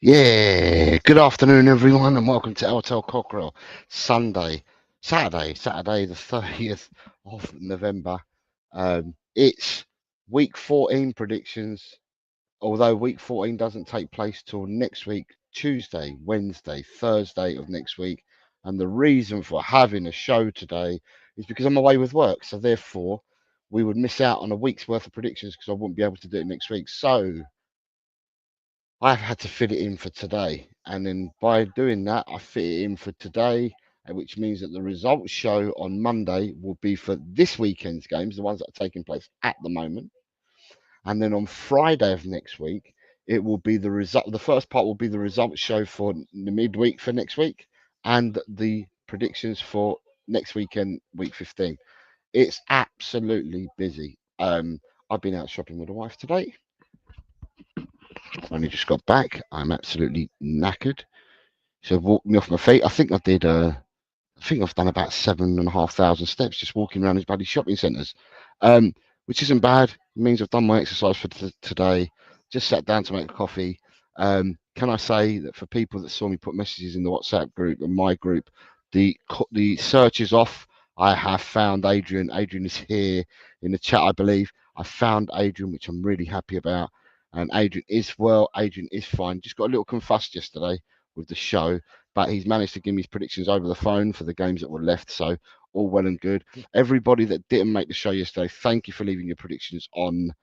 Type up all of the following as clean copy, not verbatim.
Yeah, good afternoon, everyone, and welcome to Tel Cockerel. Saturday, the 30th of November. It's week 14 predictions, although week 14 doesn't take place till next week, Tuesday, Wednesday, Thursday of next week. And the reason for having a show today is because I'm away with work. So, therefore, we would miss out on a week's worth of predictions because I wouldn't be able to do it next week. So, I've had to fit it in for today. And then by doing that, I fit it in for today, which means that the results show on Monday will be for this weekend's games, the ones that are taking place at the moment. And then on Friday of next week, it will be the result. The first part will be the results show for the midweek for next week and the predictions for next weekend, week 15. It's absolutely busy. I've been out shopping with the wife today. Only just got back. I'm absolutely knackered. So walked me off my feet. I think I did. I think I've done about 7,500 steps just walking around these bloody shopping centres, which isn't bad. It means I've done my exercise for today. Just sat down to make a coffee. Can I say that for people that saw me put messages in the WhatsApp group and my group, the search is off. I have found Adrian. Adrian is here in the chat, I believe. I found Adrian, which I'm really happy about. And Adrian is well. Adrian is fine. Just got a little confussed yesterday with the show, but he's managed to give me his predictions over the phone for the games that were left. So all well and good. Everybody that didn't make the show yesterday, thank you for leaving your predictions on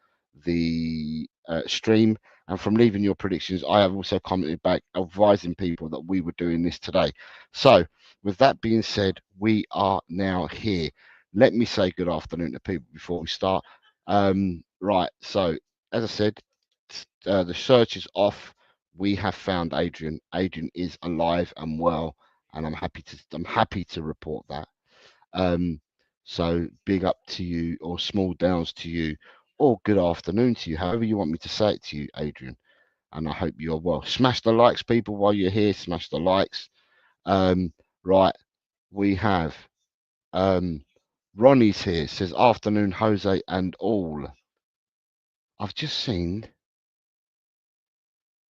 the stream. And from leaving your predictions, I have also commented back advising people that we were doing this today. So with that being said, we are now here. Let me say good afternoon to people before we start. Right. So as I said, the search is off. We have found Adrian. Adrian is alive and well, and I'm happy to report that. Um, so big up to you, or small downs to you, or good afternoon to you, however you want me to say it to you, Adrian. And I hope you're well. Smash the likes, people, while you're here. Smash the likes. Right, we have Ronnie's here. Says afternoon, Jose and all. I've just seen.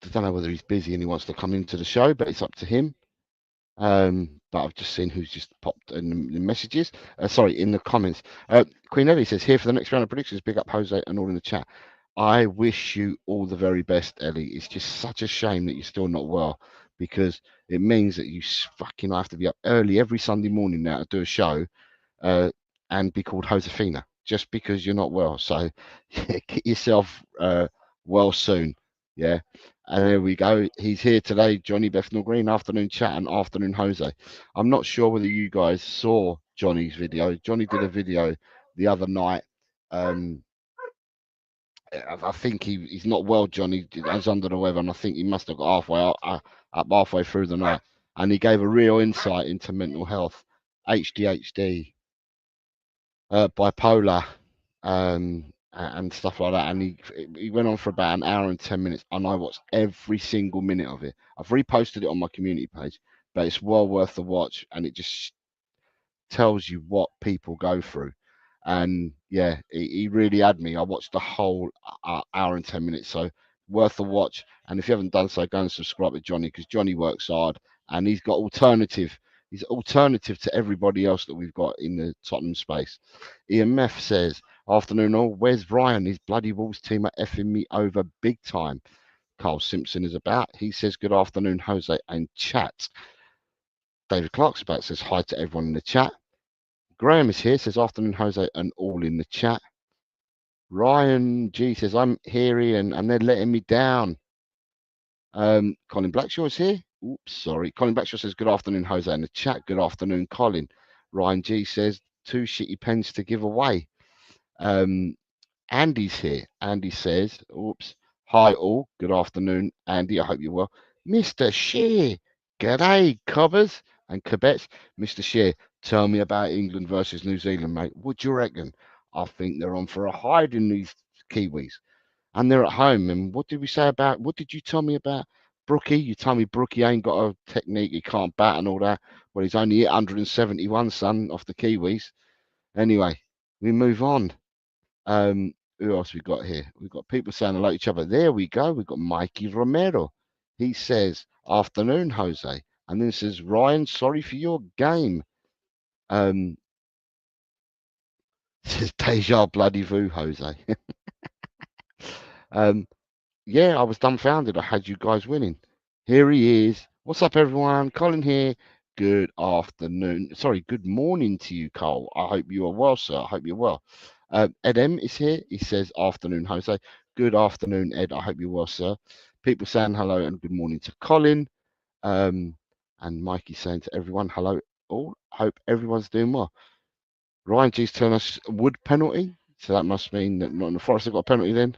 I don't know whether he's busy and he wants to come into the show, but it's up to him. But I've just seen who's just popped in the messages. Sorry, in the comments. Queen Ellie says, here for the next round of predictions. Big up Jose and all in the chat. I wish you all the very best, Ellie. It's just such a shame that you're still not well, because it means that you fucking have to be up early every Sunday morning now to do a show and be called Josefina just because you're not well. So get yourself well soon. Yeah. And there we go. He's here today, Johnny Bethnal Green, afternoon chat and afternoon Jose. I'm not sure whether you guys saw Johnny's video. Johnny did a video the other night. I think he's not well, Johnny. He's under the weather, and I think he must have got up halfway through the night. And he gave a real insight into mental health, HDHD, bipolar, and stuff like that. And he went on for about an hour and 10 minutes, and I watched every single minute of it. I've reposted it on my community page, but it's well worth the watch, and it just tells you what people go through. And yeah, he really had me. I watched the whole hour and 10 minutes, so worth the watch. And if you haven't done so, go and subscribe to Johnny, because Johnny works hard and he's got alternative. He's alternative to everybody else that we've got in the Tottenham space. Ian Meth says, afternoon all, where's Ryan? His bloody Wolves team are effing me over big time. Carl Simpson is about. He says, good afternoon, Jose and chat. David Clark's about, says hi to everyone in the chat. Graham is here, says afternoon, Jose, and all in the chat. Ryan G says, I'm here, Ian, and they're letting me down. Colin Blackshaw is here. Oops, sorry. Colin Blackshaw says, good afternoon, Jose, in the chat. Good afternoon, Colin. Ryan G says, 2 shitty pens to give away. Andy's here. Andy says, oops, hi all. Good afternoon, Andy. I hope you're well. Mr. Shear, g'day, cobbers and Quebets. Mr. Shear, tell me about England versus New Zealand, mate. What do you reckon? I think they're on for a hiding, these Kiwis. And they're at home. And what did you tell me about Brookie? You told me Brookie ain't got a technique, he can't bat and all that. Well, he's only hit 171, son, off the Kiwis. Anyway, we move on. Who else we got here? We've got people saying hello to each other. There we go. We've got Mikey Romero. He says, afternoon, Jose. And then says, Ryan, sorry for your game. Says deja bloody vu, Jose. Yeah, I was dumbfounded. I had you guys winning. Here he is. What's up, everyone? Colin here. Good afternoon. Sorry, good morning to you, Cole. I hope you are well, sir. I hope you're well. Ed M is here. He says, afternoon, Jose. Good afternoon, Ed. I hope you're well, sir. People saying hello and good morning to Colin. And Mikey saying to everyone, hello, all. Hope everyone's doing well. Ryan G's telling us wood penalty. So that must mean that Nottingham Forest have got a penalty then.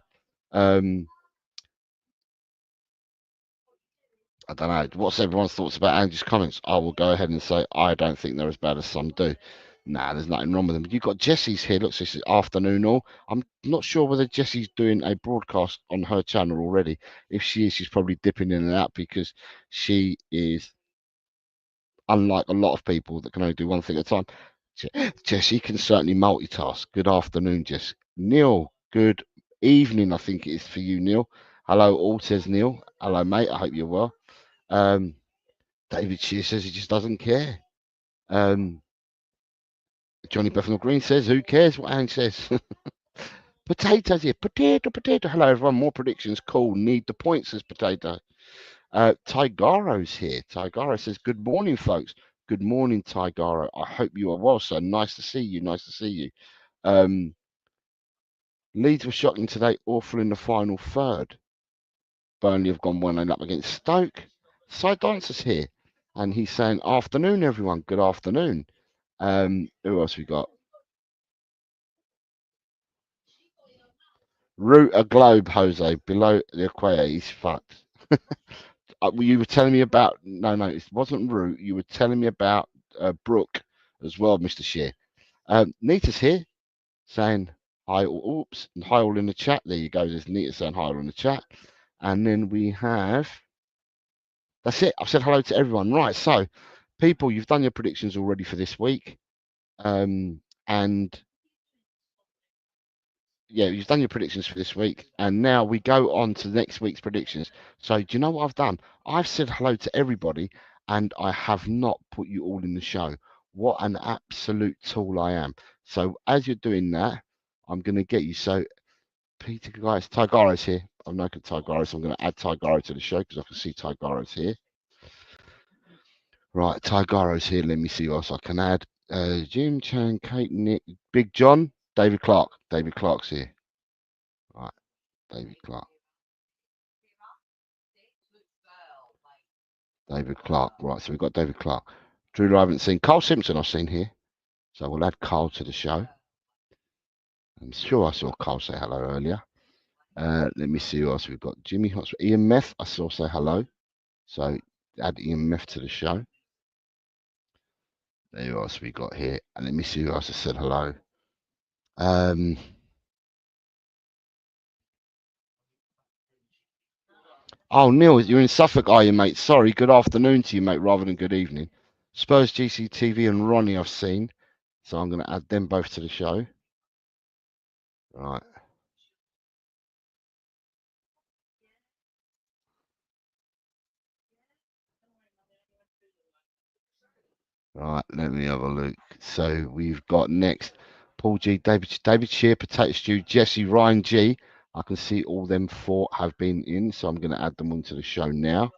I don't know. What's everyone's thoughts about Andy's comments? I will go ahead and say I don't think they're as bad as some do. Nah, there's nothing wrong with them. You've got Jessie's here. Looks this is afternoon all. I'm not sure whether Jessie's doing a broadcast on her channel already. If she is, she's probably dipping in and out because she is unlike a lot of people that can only do one thing at a time. Jessie can certainly multitask. Good afternoon, Jess. Neil, good evening, I think it is for you, Neil. Hello, all, says Neil. Hello, mate. I hope you're well. David Shear says he just doesn't care. Johnny Bethnal Green says, who cares what Anne says? Potatoes here. Potato. Hello, everyone. More predictions. Cool. Need the points, says Potato. Tygaro's here. Tygaro says, good morning, folks. Good morning, Tygaro. I hope you are well, sir. Nice to see you. Nice to see you. Leeds were shocking today, awful in the final third. Burnley have gone 1-0 up against Stoke. Side Dancer's here. And he's saying, afternoon, everyone. Good afternoon. Who else we got? Root a globe, Jose, below the equator. He's fucked. You were telling me about no, it wasn't Root. You were telling me about Brooke as well, Mr. Shear. Nita's here saying hi. Oops, and hi all in the chat. There you go. There's Nita saying hi all in the chat, and then we have. That's it. I've said hello to everyone. Right, so people, you've done your predictions already for this week, and yeah, you've done your predictions for this week, and now we go on to next week's predictions. So, do you know what I've done? I've said hello to everybody, and I have not put you all in the show. What an absolute tool I am. So, as you're doing that, I'm going to get you. So, Peter, guys, Tygaro's here. I'm not going to Tygaro, so I'm going to add Tygaro to the show because I can see Tygaro's here. Right, Tygaro's here. Let me see who else I can add. Jim Chan, Kate, Nick, Big John, David Clark. David Clark's here. Right, David Clark. David Clark. Right, so we've got David Clark. Drew, I haven't seen. Carl Simpson I've seen here. So we'll add Carl to the show. I'm sure I saw Carl say hello earlier. Let me see who else we've got. Jimmy Hotspur. Ian Meth, I saw say hello. So add Ian Meth to the show. There who else we got here. And let me see who else has said hello. Oh, Neil, you're in Suffolk, are you, mate? Sorry, good afternoon to you, mate, rather than good evening. Spurs GCTV and Ronnie I've seen. So I'm going to add them both to the show. Right. Right, let me have a look. So we've got next Paul G, David Shear, Potato Stew, Jesse, Ryan G. I can see all them four have been in, so I'm going to add them onto the show now.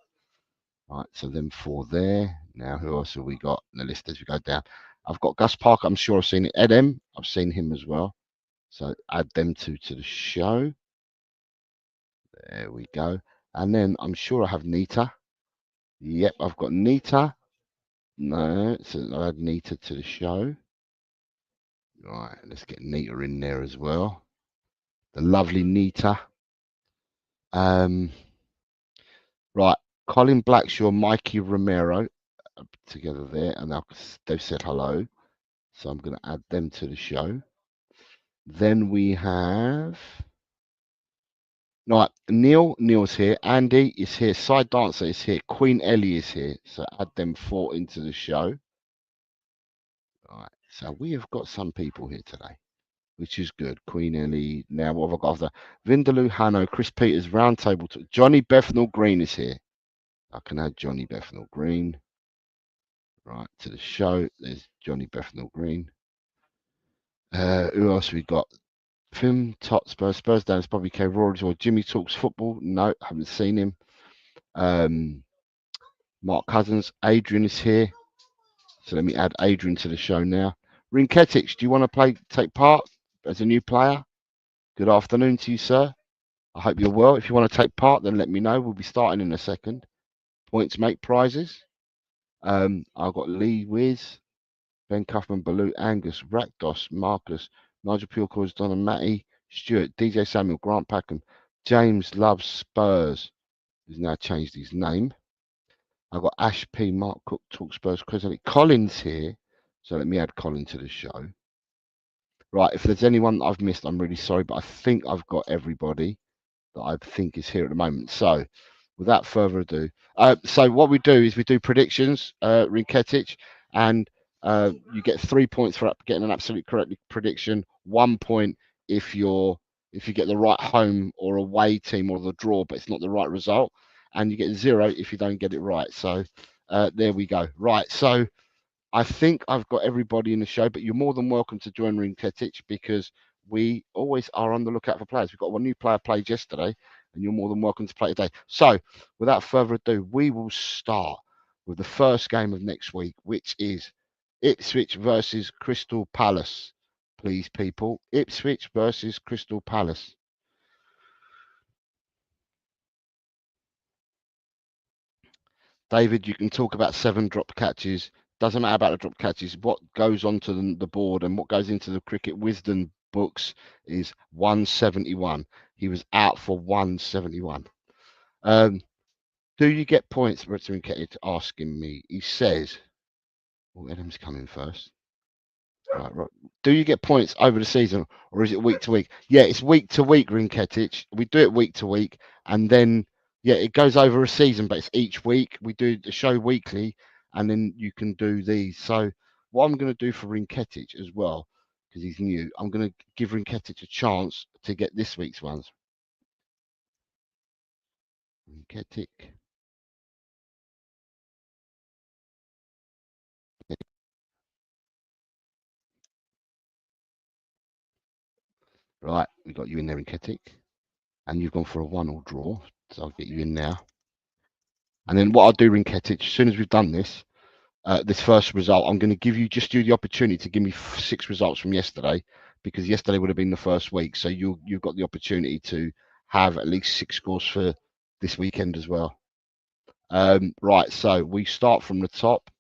Right, so them four there. Now, who else have we got in the list as we go down? I've got Gus Parker. I'm sure I've seen it. Ed M. I've seen him as well. So add them two to the show. There we go. And then I'm sure I have Nita. Yep, I've got Nita. No, so I'll add Nita to the show. Right, let's get Nita in there as well. The lovely Nita. Right, Colin Blackshaw, Mikey Romero together there, and they've said hello. So I'm going to add them to the show. Then we have. Right, Neil's here. Andy is here. Side Dancer is here. Queen Ellie is here. So add them four into the show. Right, so we have got some people here today, which is good. Queen Ellie. Now, what have I got after? Vindaloo, Hanno, Chris Peters, Roundtable. Johnny Bethnal Green is here. I can add Johnny Bethnal Green. Right, to the show. There's Johnny Bethnal Green. Who else we got? Film, Hotspur, Spurs down. It's probably K. Rory or Jimmy Talks Football. No, haven't seen him. Mark Cousins. Adrian is here. So let me add Adrian to the show now. Rinketic, do you want to take part as a new player? Good afternoon to you, sir. I hope you're well. If you want to take part, then let me know. We'll be starting in a second. Points make prizes. I've got Lee Wiz, Ben Cuffman, Baloo, Angus, Rakdos, Marcus, Nigel Peelcourt, Donna Matty, Stuart, DJ Samuel, Grant Packham, James loves Spurs. He's now changed his name. I've got Ash P, Mark Cook, Talk Spurs, Chris Colin's here. So let me add Colin to the show. Right, if there's anyone that I've missed, I'm really sorry, but I think I've got everybody that I think is here at the moment. So without further ado, so what we do is we do predictions, Rinketic, and you get 3 points for getting an absolute correct prediction, 1 point if you get the right home or away team or the draw, but it's not the right result, and you get 0 if you don't get it right. So there we go. Right, so I think I've got everybody in the show, but you're more than welcome to join Rinketic because we always are on the lookout for players. We've got one new player played yesterday, and you're more than welcome to play today. So, without further ado, we will start with the first game of next week, which is Ipswich versus Crystal Palace. Please, people, Ipswich versus Crystal Palace. David, you can talk about 7 drop catches. Doesn't matter about the drop catches. What goes onto the board and what goes into the cricket wisdom books is 171. He was out for 171. Do you get points? Richard asking me. He says, "Oh, Adam's coming first." Right. Do you get points over the season, or is it week to week? Yeah, it's week to week, Rinketic. We do it week to week, and then yeah, it goes over a season, but it's each week. We do the show weekly, and then you can do these. So what I'm going to do for Rinketic as well, because he's new, I'm going to give Rinketic a chance to get this week's ones. Rinketic. Right, we got you in there, Rinketic. And you've gone for a 1-1 draw, so I'll get you in now. And then what I'll do, Rinketic, as soon as we've done this, this first result, I'm going to give you the opportunity to give me 6 results from yesterday, because yesterday would have been the first week. So you've got the opportunity to have at least 6 scores for this weekend as well. Right, so we start from the top.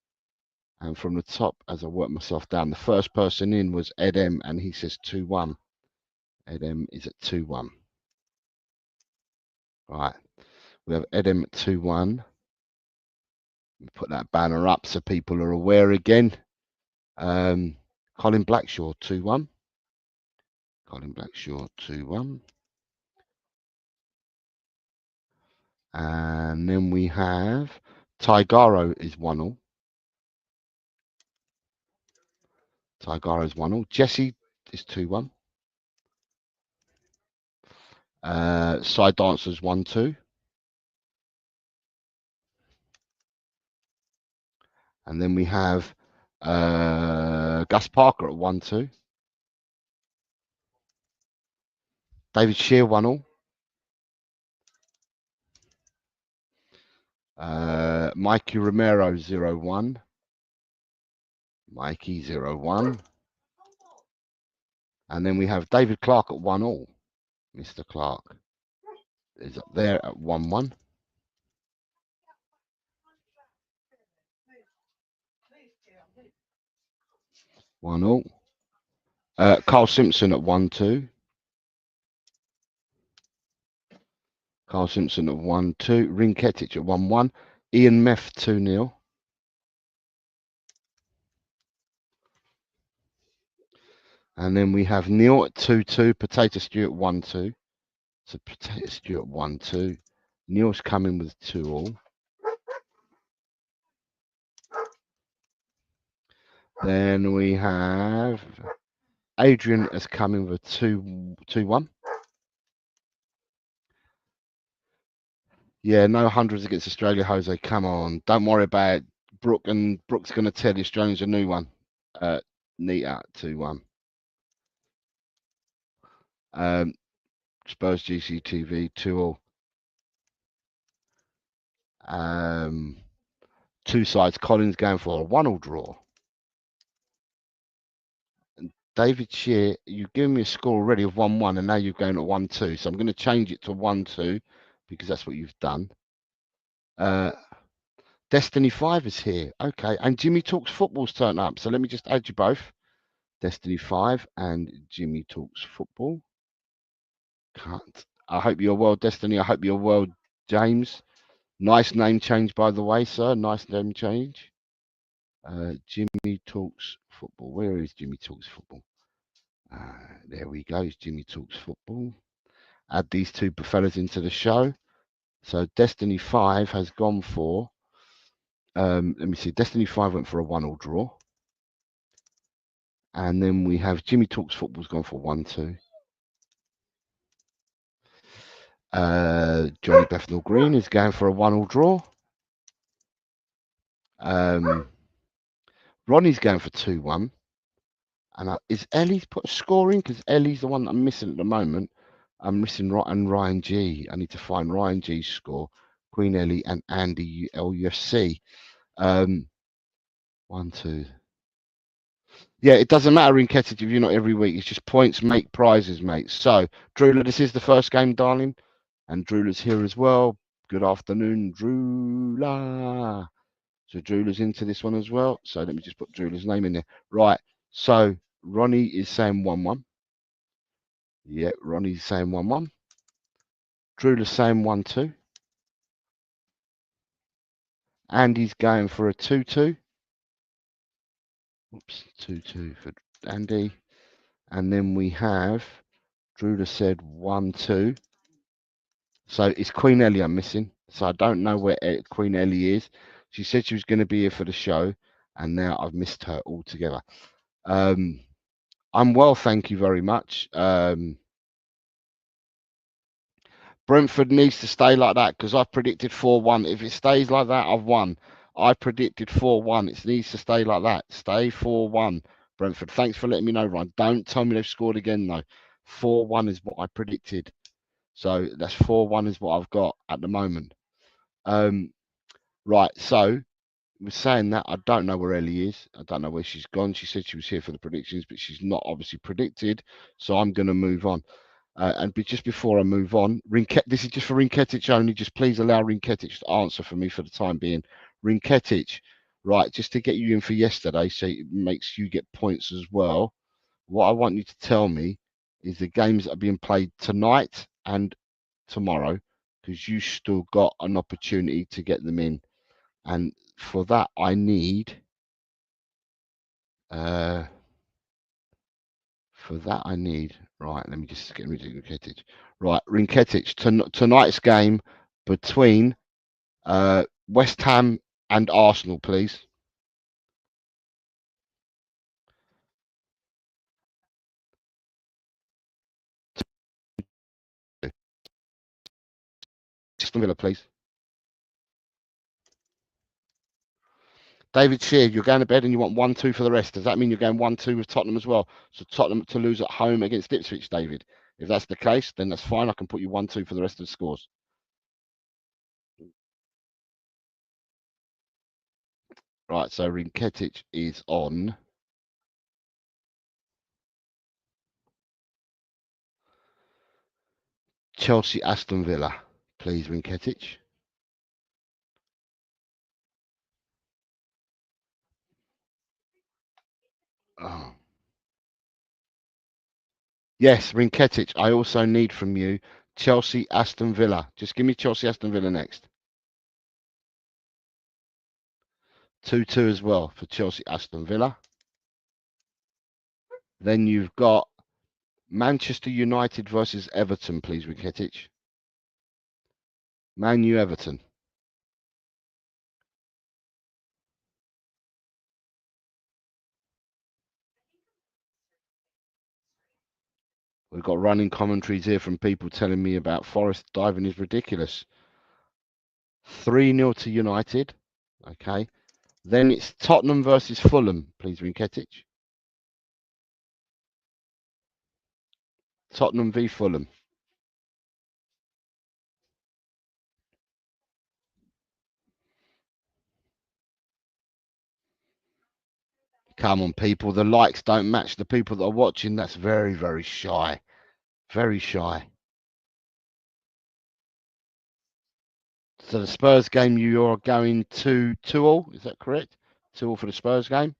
And from the top, as I work myself down, the first person in was Ed M, and he says 2-1. Ed M is at 2-1. Right, we have Ed M at 2-1. Put that banner up so people are aware again. Colin Blackshaw 2-1. Colin Blackshaw 2-1. And then we have Tigaro is 1-1. Tigaro is 1-1. Jesse is 2-1. Side Dancers 1-2. And then we have Gus Parker at 1-2. David Shear 1-1. Mikey Romero 0-1. Mikey 0-1. And then we have David Clark at 1-1. Mr. Clark is up there at 1-1. Carl Simpson at 1-2. Carl Simpson at 1-2. Rinketic at 1-1. Ian Meth 2-0. And then we have Neil at 2-2. Potato Stew at 1-2. So Potato Stew at 1-2. Neil's coming with 2-2. Then we have Adrian as coming with 2-1. Yeah, no hundreds against Australia, Jose. Come on. Don't worry about it. Brooke's going to tell the Australians a new one. Nita 2-1. Spurs GCTV 2-all. Two sides. Collins going for a 1-all draw. And David Shear, you've given me a score already of 1-1, and now you're going at 1-2. So I'm going to change it to 1-2 because that's what you've done. Destiny 5 is here. Okay, and Jimmy Talks Football's turned up. So let me just add you both. Destiny 5 and Jimmy Talks Football. Can't. I hope you're well, Destiny. I hope you're well, James. Nice name change, by the way, sir. Nice name change. Jimmy Talks Football. Where is Jimmy Talks Football? There we go. It's Jimmy Talks Football. Add these two fellas into the show. So Destiny 5 has gone for. Let me see. Destiny 5 went for a 1-all draw. And then we have Jimmy Talks Football's gone for 1-2. Johnny Bethnal Green is going for a 1-all draw. Ronnie's going for 2-1. And is Ellie's put a score in? Because Ellie's the one that I'm missing at the moment. I'm missing Ryan G. I need to find Ryan G's score. Queen Ellie and Andy LUFC. 1-2. Yeah, it doesn't matter in Kettich if you're not every week. It's just points make prizes, mate. So, Drula, this is the first game, darling. And Drula's here as well. Good afternoon, Drula. So Drula's into this one as well. So let me just put Drula's name in there. Right. So Ronnie is saying 1-1. Yeah, Ronnie's saying 1-1. Drula's saying 1-2. Andy's going for a 2-2. Oops, 2-2 for Andy. And then we have Drula said 1-2. So it's Queen Ellie I'm missing. So I don't know where Queen Ellie is. She said she was going to be here for the show, and now I've missed her altogether. I'm well, thank you very much. Brentford needs to stay like that because I've predicted 4-1. If it stays like that, I've won. I predicted 4-1. It needs to stay like that. Stay 4-1. Brentford, thanks for letting me know, Ryan. Don't tell me they've scored again, though. 4-1 is what I predicted. So that's 4-1 is what I've got at the moment. Right, so we're saying that I don't know where Ellie is. I don't know where she's gone. She said she was here for the predictions, but she's not obviously predicted. So I'm going to move on. Just before I move on, this is just for Rinketic only. Just please allow Rinketic to answer for me for the time being. Rinketic, right, just to get you in for yesterday, so it makes you get points as well. What I want you to tell me is the games that are being played tonight and tomorrow, because you still got an opportunity to get them in. And for that, I need... right, let me just get rid of Rinketic. Right, Rinketic, tonight's game between West Ham and Arsenal, please. Aston Villa, please. David Shear, you're going to bed and you want 1-2 for the rest. Does that mean you're going 1-2 with Tottenham as well? So Tottenham to lose at home against Ipswich, David. If that's the case, then that's fine. I can put you 1-2 for the rest of the scores. Right, so Rinketic is on. Chelsea, Aston Villa. Please, Rinketic. Oh. Yes, Rinketic. I also need from you Chelsea, Aston Villa. Just give me Chelsea, Aston Villa next. 2-2 as well for Chelsea, Aston Villa. Then you've got Manchester United versus Everton, please, Rinketic. Man U, Everton. We've got running commentaries here from people telling me about Forest diving is ridiculous. 3-0 to United. Okay. Then it's Tottenham versus Fulham, please, Rinketic. Tottenham v Fulham. Come on, people. The likes don't match the people that are watching. That's very, very shy. Very shy. So the Spurs game, you are going to 2-2. Is that correct? 2-2 for the Spurs game.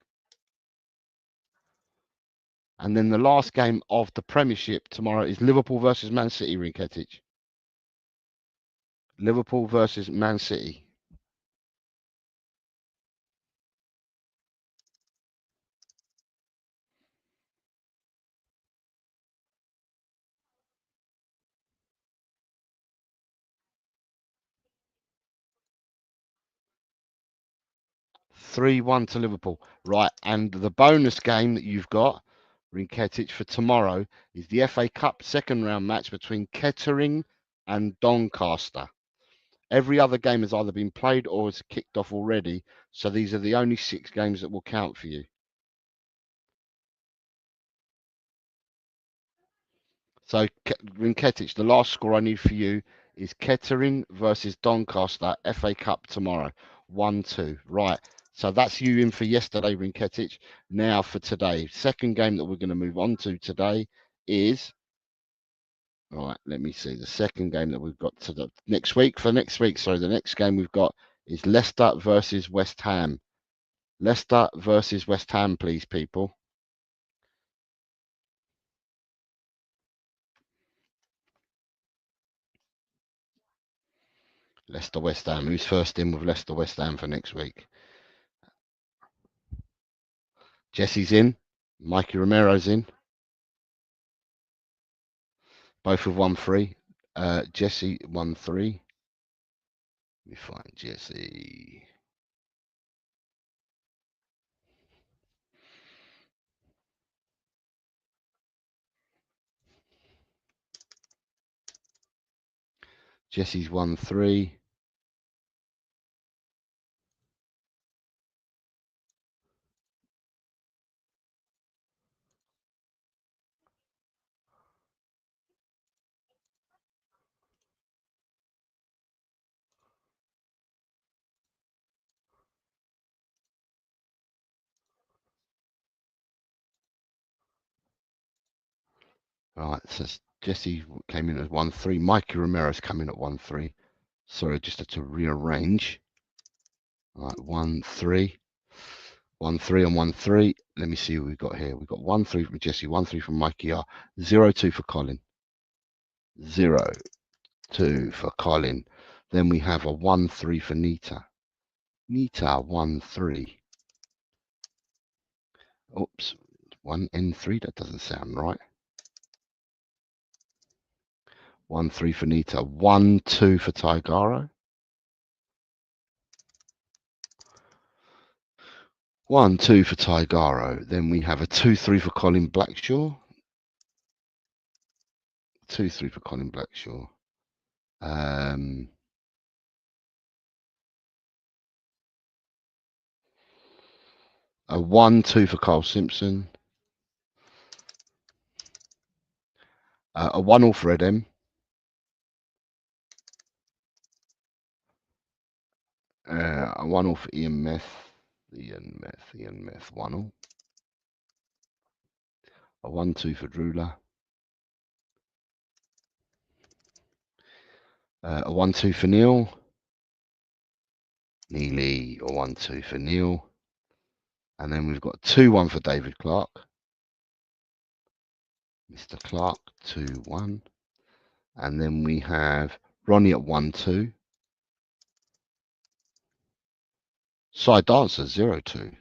And then the last game of the Premiership tomorrow is Liverpool versus Man City, Rinketic. Liverpool versus Man City. 3-1 to Liverpool. Right, and the bonus game that you've got, Rinketic, for tomorrow is the FA Cup second round match between Kettering and Doncaster. Every other game has either been played or is kicked off already, so these are the only 6 games that will count for you. So, Rinketic, the last score I need for you is Kettering versus Doncaster, FA Cup tomorrow, 1-2. Right, so that's you in for yesterday, Rinketic. Now for today. Second game that we're going to move on to today is, all right, let me see. The second game that we've got to the next week. For next week, sorry, the next game we've got is Leicester versus West Ham. Leicester versus West Ham, please, people. Leicester West Ham. Who's first in with Leicester West Ham for next week? Jesse's in. Mikey Romero's in. Both with 1-3. Jesse 1-3. Let me find Jesse. Jesse's 1-3. Right, so Jesse came in at 1-3. Mikey Romero's come in at 1-3. Sorry, just had to rearrange. Right, 1-3. 1-3 and 1-3. Let me see who we've got here. We've got 1-3 from Jesse, 1-3 from Mikey R. 0-2 for Colin. 0-2 for Colin. Then we have a 1-3 for Nita. Nita 1-3. Oops, 1N3. That doesn't sound right. 1-3 for Nita. 1-2 for Tigaro. 1-2 for Tigaro. Then we have a 2-3 for Colin Blackshaw. 2-3 for Colin Blackshaw. A 1-2 for Carl Simpson. A 1-all for Ed M. A 1-all for Ian Meth. Ian Meth, 1-all. A 1-2 for Drula. A 1-2 for Neil. Neely, a 1-2 for Neil. And then we've got 2-1 for David Clark. Mr. Clark, 2-1. And then we have Ronnie at 1-2. Side Dancer, 0-2.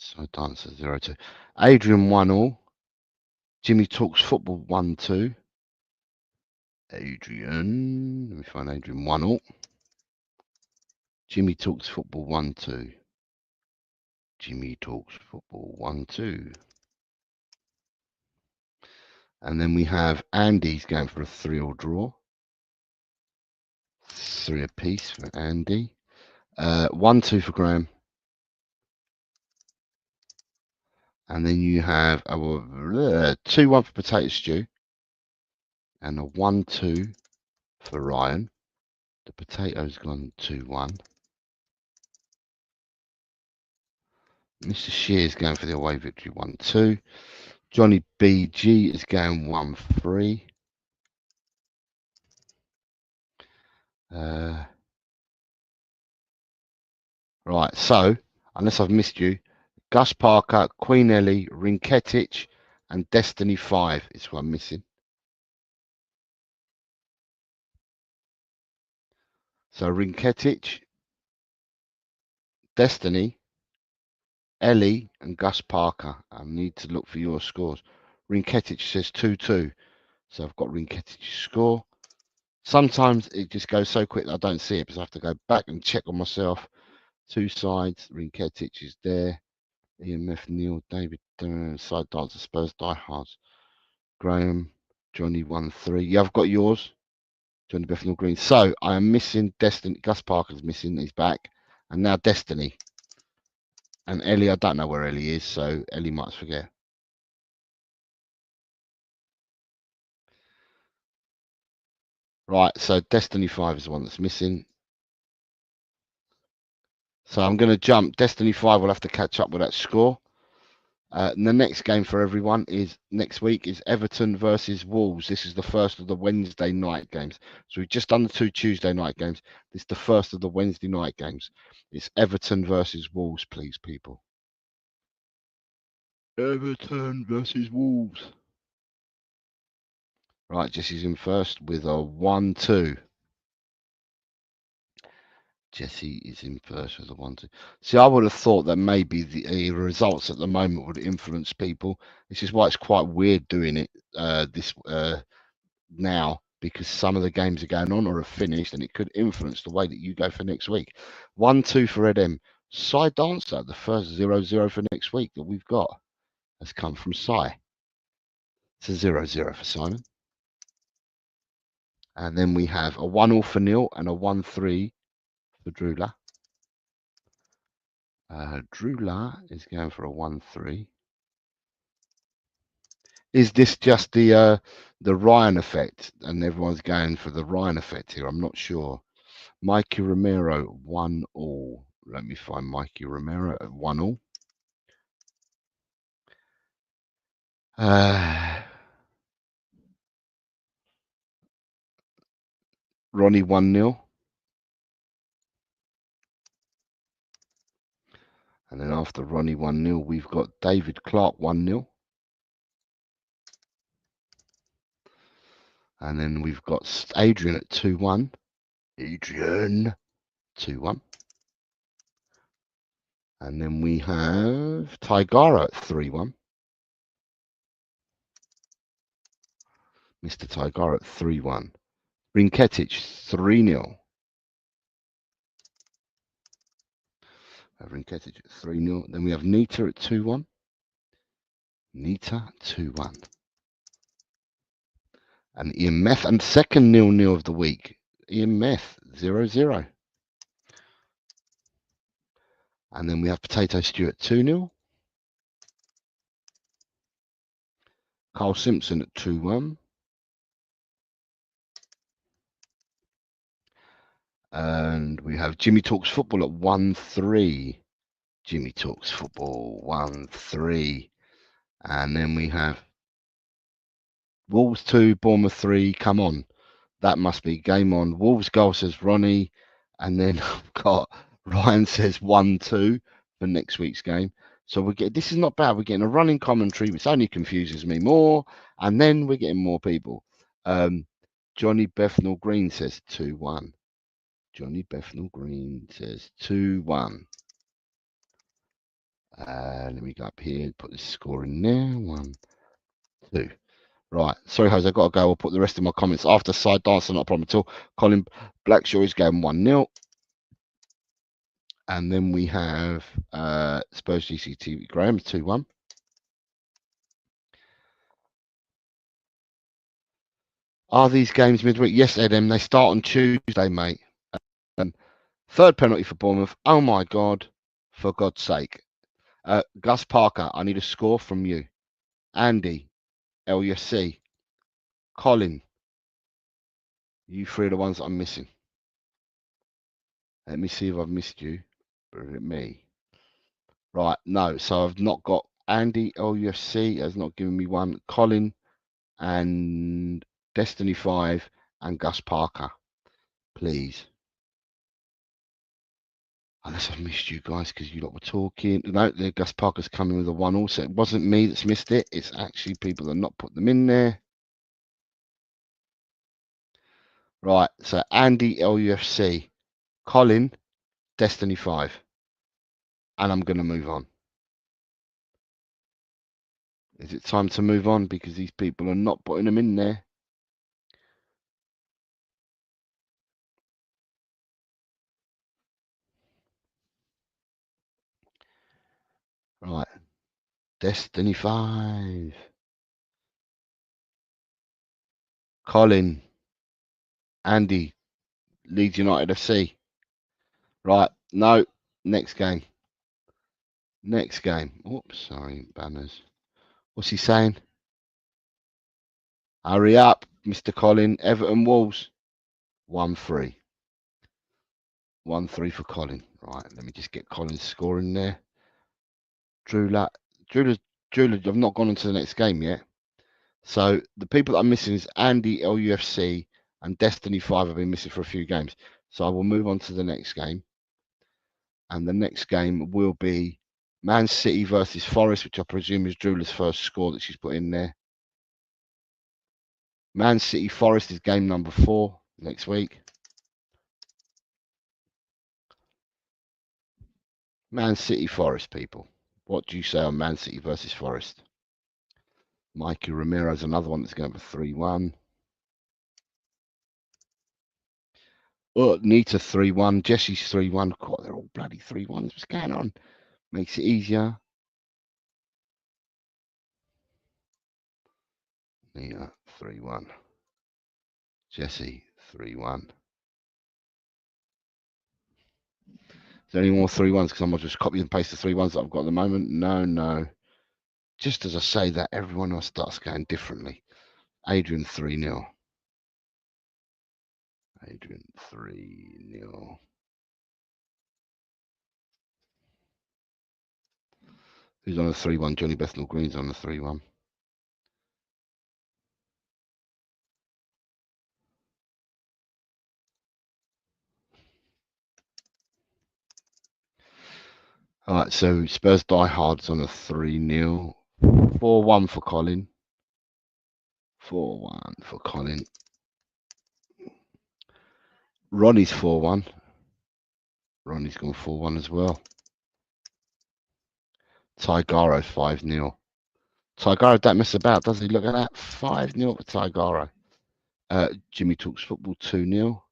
So Dancer 0-2. Adrian 1-all. Jimmy Talks Football 1-2. Adrian. Let me find Adrian 1-all. Jimmy Talks Football 1-2. Jimmy Talks Football 1-2. And then we have Andy's going for a 3-all draw. 3 apiece for Andy. 1-2 for Graham. And then you have a 2-1 for Potato Stew. And a 1-2 for Ryan. The potato's gone 2-1. Mr. Shear's going for the away victory 1-2. Johnny BG is going 1-3. Right, so unless I've missed you, Gus Parker, Queen Ellie, Rinketic, and Destiny 5 is what I'm missing. So Rinketic, Destiny, Ellie, and Gus Parker. I need to look for your scores. Rinketic says 2-2. So I've got Rinketic's score. Sometimes it just goes so quick that I don't see it because I have to go back and check on myself. 2 sides. Rinketic is there. EMF Neil, David, Side Dancer, Spurs, Diehards. Graham, Johnny 1-3. Yeah, I've got yours. Johnny Bethnal Green. So I am missing Destiny. Gus Parker's missing. He's back. And now Destiny. And Ellie, I don't know where Ellie is, so Ellie might forget. Right, so Destiny 5 is the one that's missing. So I'm going to jump. Destiny 5 will have to catch up with that score. And the next game for everyone is next week is Everton versus Wolves. This is the first of the Wednesday night games. So we've just done the 2 Tuesday night games. This is the first of the Wednesday night games. It's Everton versus Wolves, please, people. Everton versus Wolves. Right, Jesse's in first with a 1-2. Jesse is in first with a 1-2. See, I would have thought that maybe the results at the moment would influence people. This is why it's quite weird doing it now, because some of the games are going on or are finished, and it could influence the way that you go for next week. 1-2 for Ed M. Side Dancer, the first 0-0 for next week that we've got has come from Sai. It's a 0-0 for Simon. And then we have a 1-all for Neil and a 1-3 for Drula. Drula is going for a 1-3. Is this just the Ryan effect, and everyone's going for the Ryan effect here? I'm not sure. Mikey Romero 1-all. Let me find Mikey Romero at 1-all. Ronnie 1-0. And then after Ronnie 1-0, we've got David Clark 1-0. And then we've got Adrian at 2-1. Adrian 2-1. And then we have Tigara at 3-1. Mr. Tigara at 3-1. Rinketic 3-0. Rinketic at 3-0. Then we have Nita at 2-1. Nita 2-1. And Ian Meth, and second 0-0 of the week. Ian Meth 0-0. And then we have Potato Stew at 2-0. Carl Simpson at 2-1. And we have Jimmy Talks Football at 1-3. Jimmy Talks Football 1-3. And then we have Wolves 2, Bournemouth 3. Come on. That must be game on. Wolves goal, says Ronnie. And then I've got Ryan says 1-2 for next week's game. So we get, this is not bad. We're getting a running commentary, which only confuses me more. And then we're getting more people. Johnny Bethnal Green says 2-1. Johnny Bethnal Green says 2-1. Let me go up here and put the score in there. 1, 2. Right. Sorry, Jose, I've got to go. I'll put the rest of my comments after side dancer, not a problem at all. Colin Blackshaw is going 1-0. And then we have Spurs GCT Graham 2-1. Are these games midweek? Yes, Edem. They start on Tuesday, mate. Third penalty for Bournemouth. Oh my God! For God's sake, Gus Parker. I need a score from you. Andy, LUFC, Colin. You three are the ones that I'm missing. Let me see if I've missed you. Or is it me? Right. No. So I've not got Andy LUFC. Has not given me one. Colin and Destiny 5 and Gus Parker, please. Unless I've missed you guys because you lot were talking. No, the Gus Parker's coming with a 1 also. It wasn't me that's missed it. It's actually people that not put them in there. Right, so Andy LUFC, Colin, Destiny 5. And I'm going to move on. Is it time to move on? Because these people are not putting them in there. Right. Destiny 5. Colin. Andy. Leeds United FC. Right. No. Next game. Next game. Oops. Sorry. Banners. What's he saying? Hurry up, Mr. Colin. Everton Wolves. 1-3. 1-3 for Colin. Right. Let me just get Colin's score in there. Drewler, I've not gone into the next game yet. So the people that I'm missing is Andy LUFC and Destiny 5 have been missing for a few games. So I will move on to the next game. And the next game will be Man City versus Forest, which I presume is Drewler's first score that she's put in there. Man City Forest is game number 4 next week. Man City Forest, people. What do you say on Man City versus Forest? Mikey Ramirez, another one that's going to be 3-1. Oh, Nita 3-1. Jesse's 3-1. God, they're all bloody 3-1s. What's going on? Makes it easier. Nita 3-1. Jesse 3-1. Is there any more 3-1s? Because I'm going to just copy and paste the 3-1s that I've got at the moment. No. Just as I say that, everyone else starts going differently. Adrian 3-0. Adrian 3-0. Who's on the 3-1? Johnny Bethnal Green's on the 3-1. All right, so Spurs Die Hard's on a 3-0. 4-1 for Colin. 4-1 for Colin. Ronnie's 4-1. Ronnie's gone 4-1 as well. Tigaro 5-0. Tigaro don't mess about, does he? Look at that. 5-0 for Tigaro. Jimmy Talks Football 2-0.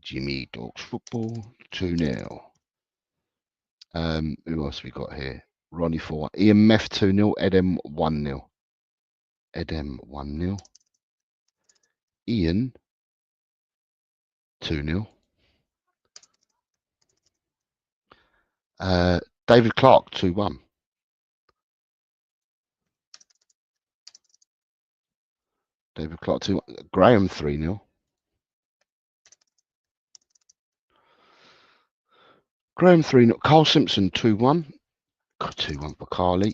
Jimmy Talks Football 2-0. Who else we got here? Ronnie 4-1. Ian Meth 2-0. Edem 1-0. Edem 1-0. Ian 2-0. David Clark 2-1. David Clark 2-1. Graham 3-0. Graham 3-0. Carl Simpson 2-1. 2-1 for Carly.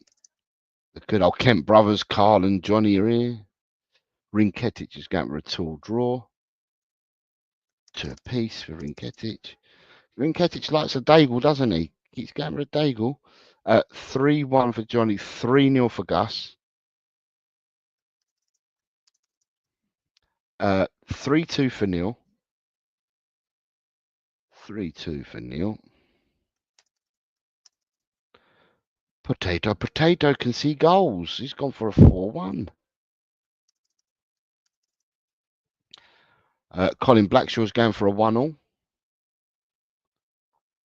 The good old Kent brothers, Carl and Johnny are here. Rinketic is going for a 2 draw. 2 apiece for Rinketic. Rinketic likes a Daigle, doesn't he? Keeps going for a Daigle. 3-1 for Johnny. 3-0 for Gus. 3-2 for Neil. 3-2 for Neil. Potato can see goals. He's gone for a 4-1. Colin Blackshaw's going for a 1-all.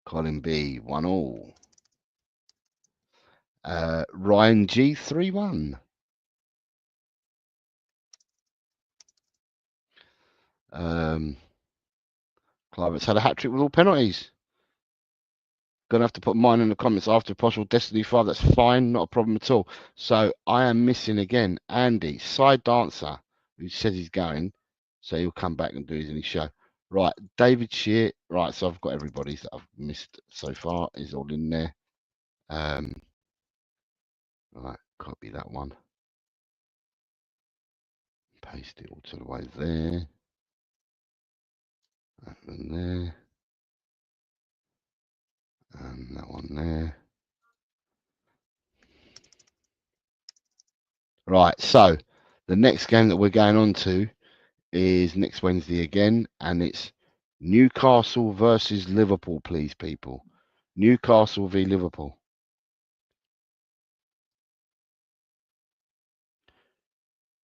Colin B, 1-all. Ryan G, 3-1. Clivett's had a hat-trick with all penalties. Gonna have to put mine in the comments after possible. Destiny 5, that's fine, not a problem at all. So I am missing again Andy, side dancer, who says he's going. So he'll come back and do his any show. Right, David Shear. Right, so I've got everybody's that I've missed so far is all in there. Right, copy that one. Paste it all to the way there. And there. And that one there. Right, so the next game that we're going on to is next Wednesday again, and it's Newcastle versus Liverpool, please, people. Newcastle v Liverpool.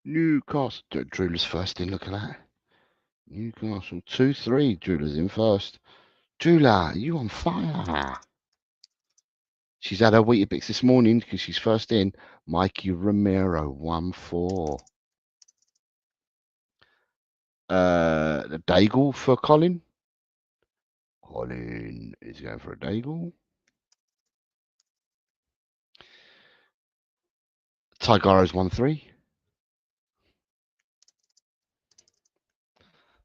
Newcastle. Drewler's first in, look at that. Newcastle 2-3. Drewler's in first. Drewler, you on fire? She's had her Weetabix this morning because she's first in. Mikey Romero, 1-4. The Daigle for Colin. Colin is going for a Daigle. Tigara's 1-3.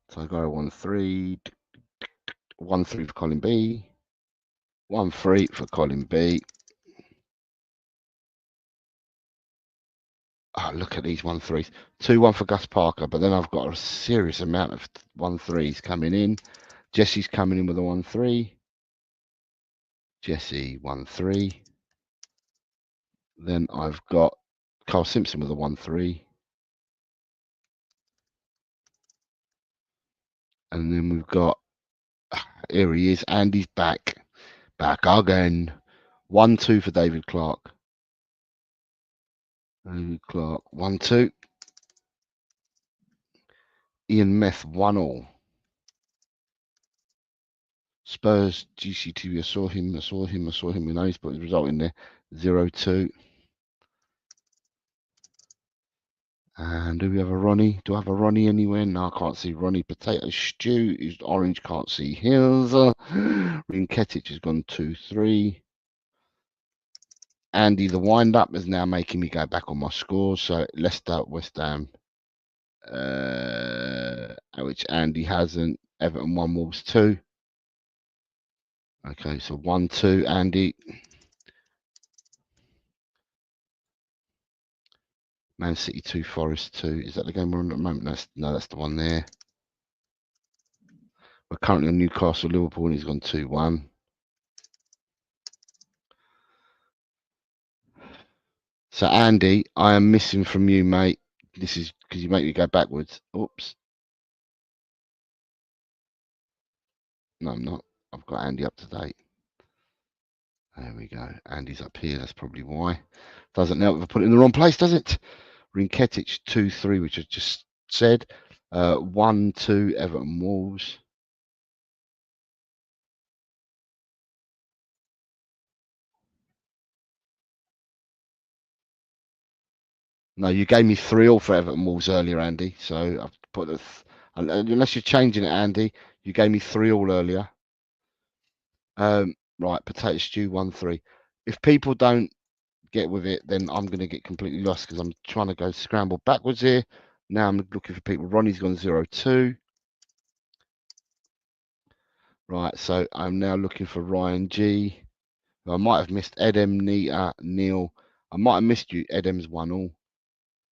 Tigara 1-3. 1-3 for Colin B. 1-3 for Colin B. Oh, look at these 1-3s. 2-1 for Gus Parker, but then I've got a serious amount of 1-3s coming in. Jesse's coming in with a 1-3. Jesse 1-3. Then I've got Carl Simpson with a 1-3. And then we've got, here he is, Andy's back. Back again. 1-2 for David Clark. David Clark, 1-2. Ian Meth, 1-all. Spurs, GC2, I saw him. We know he's put his result in there. 0-2. And do we have a Ronnie? Do I have a Ronnie anywhere? No, I can't see Ronnie. Potato Stew is orange, can't see his. Rinketic has gone 2-3. Andy, the wind-up, is now making me go back on my scores. So Leicester, West Ham, which Andy hasn't. Everton 1, Wolves 2. Okay, so 1-2, Andy. Man City 2, Forest 2. Is that the game we're on at the moment? That's the one there. We're currently on Newcastle, Liverpool, and he's gone 2-1. So Andy, I am missing from you, mate. This is because you make me go backwards. Oops. No, I'm not. I've got Andy up to date. There we go. Andy's up here. That's probably why. Doesn't help if I put it in the wrong place, does it? Rinketic 2-3, which I just said. 1-2 Everton Wolves. No, you gave me 3-all for Everton Wolves earlier, Andy. So I've put a unless you're changing it, Andy. You gave me 3-all earlier. Right, Potato Stew 1-3. If people don't get with it, then I'm going to get completely lost because I'm trying to go scramble backwards here. Now I'm looking for people. Ronnie's gone 0-2. Right, so I'm now looking for Ryan G. I might have missed Edem, Nita, Neil. I might have missed you. Edem's 1-all.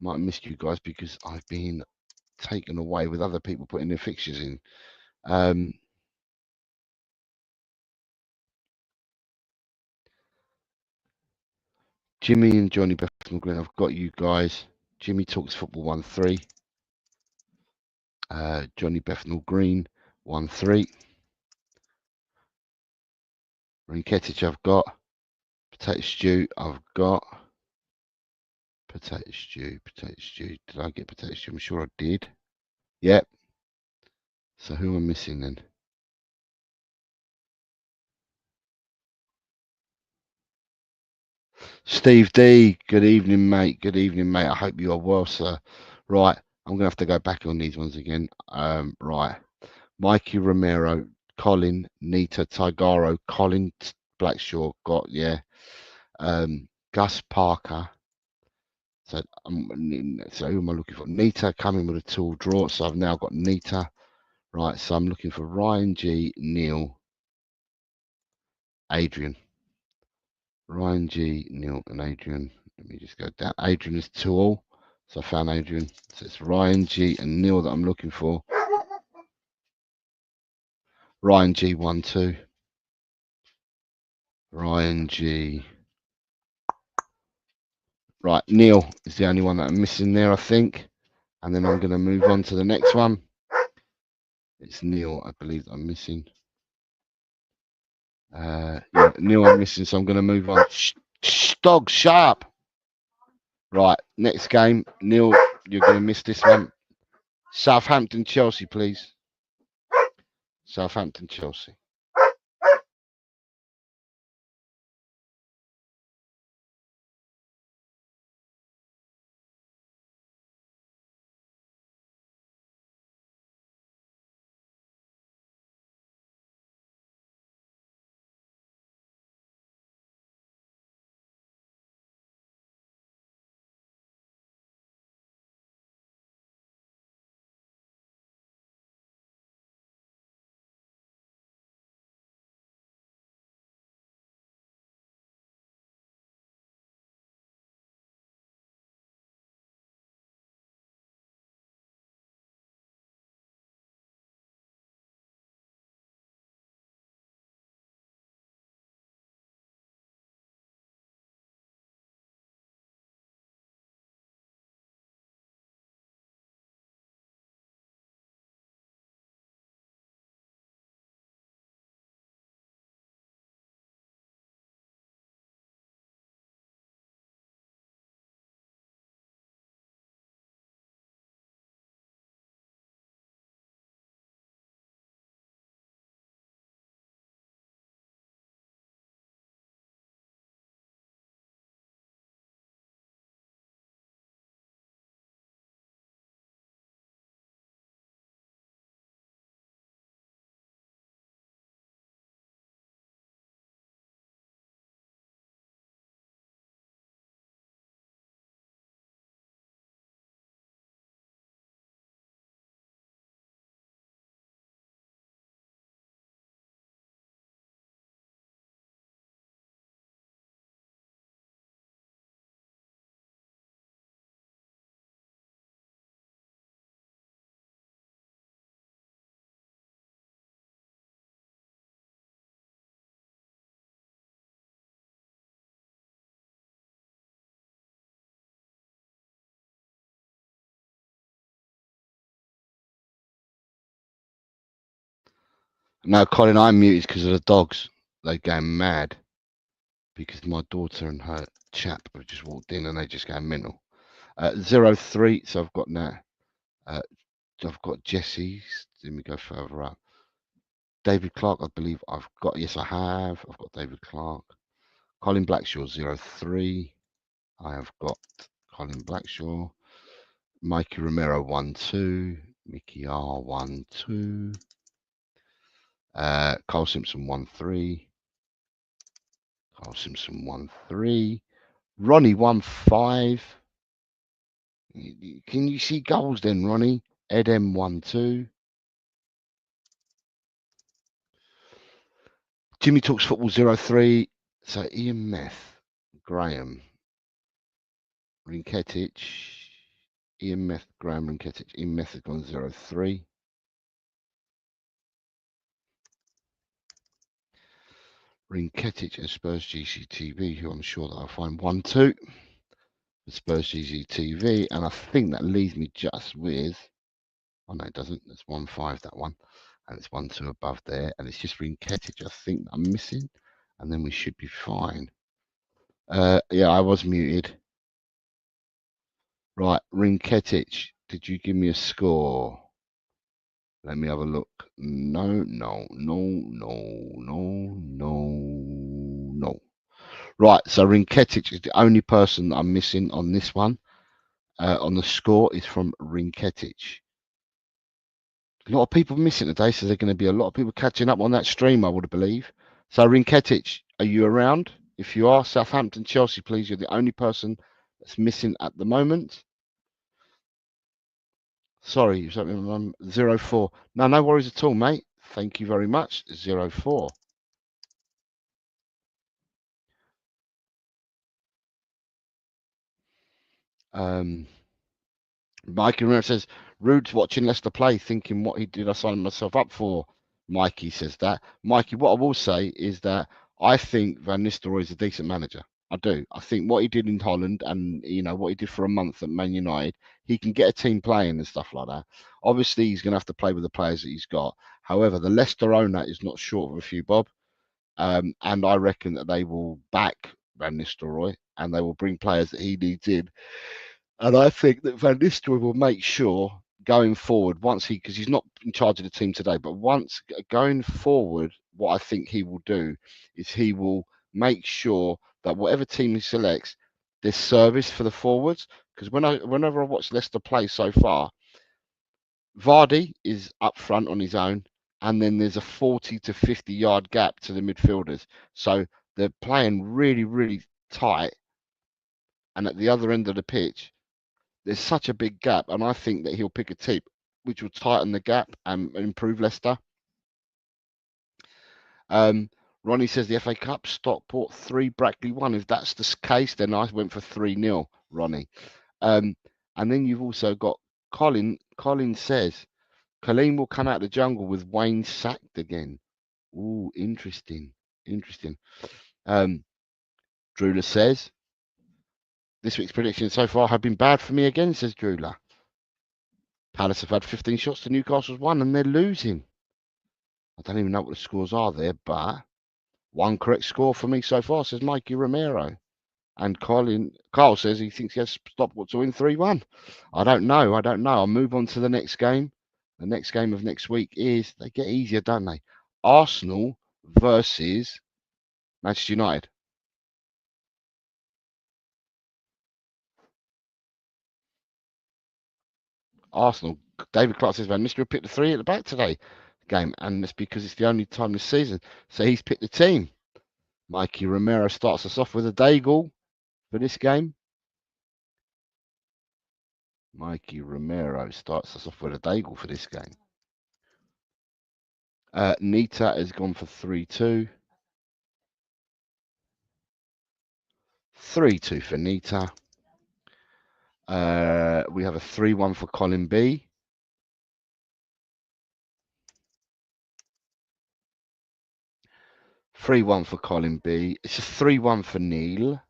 Might have missed you guys because I've been taken away with other people putting their fixtures in. Jimmy and Johnny Bethnal Green, I've got you guys. Jimmy Talks Football 1-3. Johnny Bethnal Green 1-3. Rinketic I've got. Potato stew, I've got. Potato stew, potato stew. Did I get potato stew? I'm sure I did. Yep. So who am I missing then? Steve D, good evening, mate. Good evening, mate. I hope you are well, sir. Right, I'm going to have to go back on these ones again. Right. Mikey Romero, Colin, Nita Tigaro, Colin Blackshaw, got, yeah. Gus Parker. So who am I looking for? Nita coming with a tool draw. So I've now got Nita. Right, so I'm looking for Ryan G, Neil, Adrian. Ryan G, Neil, and Adrian. Let me just go down. Adrian is 2-all. So I found Adrian. So it's Ryan G and Neil that I'm looking for. Ryan G 1-2. Ryan G. Right, Neil is the only one that I'm missing there, I think. And then I'm going to move on to the next one. It's Neil, I believe I'm missing. Yeah, Neil I'm missing, so I'm going to move on. Dog, sharp. Right, next game. Neil, you're going to miss this one. Southampton, Chelsea, please. Southampton, Chelsea. No, Colin, I'm muted because of the dogs. They're going mad because my daughter and her chap have just walked in and they just go mental. 0-3, so I've got that. I've got Jesse's. Let me go further up. David Clark, I believe I've got. Yes, I have. I've got David Clark. Colin Blackshaw, 0-3. I have got Colin Blackshaw. Mikey Romero, 1-2. Mickey R, 1-2. Carl Simpson, 1-3. Carl Simpson, 1-3. Ronnie, 1-5. Can you see goals then, Ronnie? Ed M, 1-2. Jimmy Talks Football, 0-3. So Ian Meth, Graham, Rinketic, Ian Meth, Graham Rinketic. Ian Meth has gone 0-3. Rinketic and Spurs GCTV, who I'm sure that I'll find 1-2. Spurs GCTV, and I think that leaves me just with. Oh no, it doesn't. It's 1-5 that one, and it's 1-2 above there, and it's just Rinketic. I think I'm missing, and then we should be fine. Yeah, I was muted. Right, Rinketic, did you give me a score? Let me have a look. No. Right, so Rinketic is the only person I'm missing on this one. On the score is from Rinketic. A lot of people missing today, so there's going to be a lot of people catching up on that stream, I would believe. So Rinketic, are you around? If you are, Southampton, Chelsea, please. You're the only person that's missing at the moment. Sorry, 04. No worries at all, mate. Thank you very much. 04. Mikey Remember says, Rude's watching Leicester play, thinking what he did I sign myself up for. Mikey says that. Mikey, what I will say is that I think Van Nistelrooy is a decent manager. I do. I think what he did in Holland and what he did for a month at Man United, he can get a team playing and stuff like that. Obviously, he's going to have to play with the players that he's got. However, the Leicester owner is not short of a few bob, and I reckon that they will back Van Nistelrooy and they will bring players that he needs in. And I think that Van Nistelrooy will make sure going forward, because he's not in charge of the team today, but once going forward, what I think he will do is he will make sure that whatever team he selects, there's service for the forwards. Because whenever I watch Leicester play so far, Vardy is up front on his own, and then there's a 40 to 50-yard gap to the midfielders. So they're playing really, really tight. And at the other end of the pitch, there's such a big gap, and I think that he'll pick a team which will tighten the gap and improve Leicester. Ronnie says the FA Cup, Stockport 3, Brackley 1. If that's the case, then I went for 3-0, Ronnie. And then you've also got Colin. Colin says, Colleen will come out of the jungle with Wayne sacked again. Ooh, interesting. Drula says, this week's predictions so far have been bad for me again, says Drula. Palace have had 15 shots to Newcastle's 1, and they're losing. I don't even know what the scores are there, but one correct score for me so far, says Mikey Romero. And Carl says he thinks he has Stockport to win 3-1. I don't know. I'll move on to the next game. The next game of next week is, they get easier, don't they? Arsenal versus Manchester United. Arsenal. David Clark says, Van Nistelrooy picked the 3 at the back today game, and that's because it's the only time this season. So he's picked the team. Mikey Romero starts us off with a Daigle for this game. Mikey Romero starts us off with a Daigle for this game. Nita has gone for 3-2. 3-2 for Nita. We have a 3-1 for Colin B. 3-1 for Colin B. It's a 3-1 for Neil.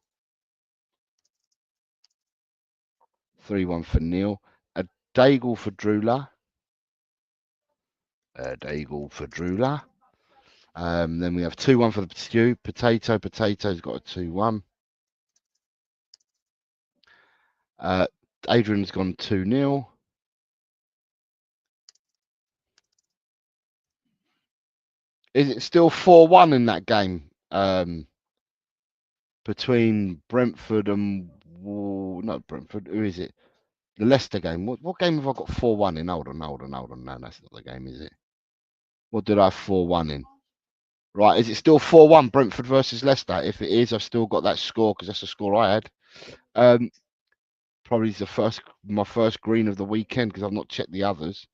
3-1 for Neil. A Daigle for Drula. Then we have 2-1 for the Stew. Potato's got a 2-1. Adrian's gone 2-0. Is it still 4-1 in that game? Between Brentford and not Brentford. Who is it? The Leicester game. What game have I got 4-1 in? Hold on. No, that's not the game, is it? What did I have 4-1 in? Right, is it still 4-1 Brentford versus Leicester? If it is, I've still got that score because that's the score I had. Probably my first green of the weekend because I've not checked the others.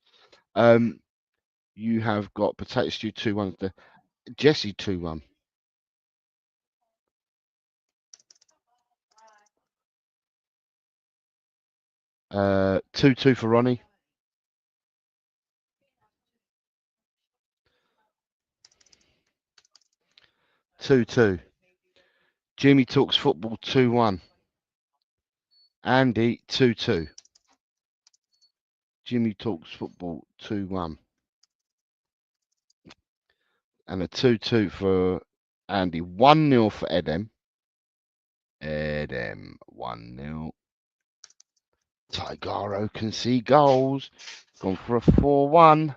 You have got Potato Stew 2-1. Jesse 2-1. 2-2 for Ronnie. 2-2. Jimmy Talks Football 2-1. Andy 2-2. Jimmy Talks Football 2-1. And a 2-2 for Andy. 1-0 for Edem. Edem 1-0. Tigaro can see goals. Gone for a 4-1.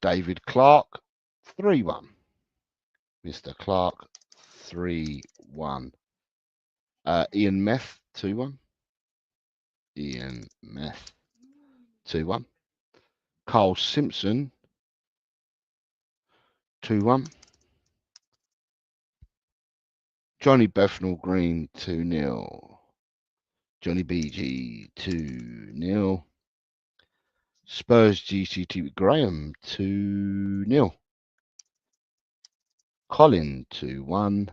David Clark 3-1. Mr. Clark 3-1. Ian Meth 2-1. Ian Meth 2-1. Carl Simpson 2-1. Johnny Bethnal Green 2-0. Johnny BG 2-0. Spurs GCT Graham 2-0. Colin 2-1.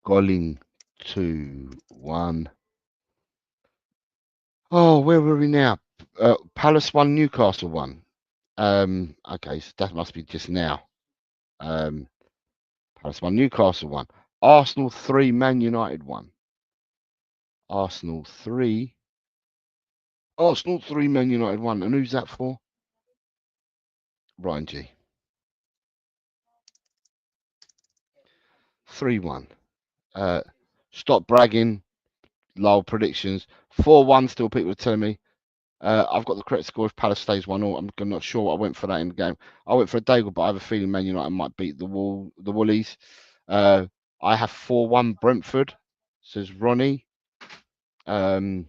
Golling 2-1. Oh, where were we now? Palace 1, Newcastle 1. Okay, so that must be just now. Palace 1, Newcastle 1. Arsenal 3, Man United 1. Arsenal 3. Arsenal 3, Man United 1. And who's that for? Ryan G. 3-1. Stop bragging. Low predictions. 4-1 still people are telling me. I've got the correct score if Palace stays 1-0. I'm not sure what I went for that in the game. I went for a Daigle, but I have a feeling Man United might beat the Woolies. I have 4-1 Brentford, says Ronnie. Forest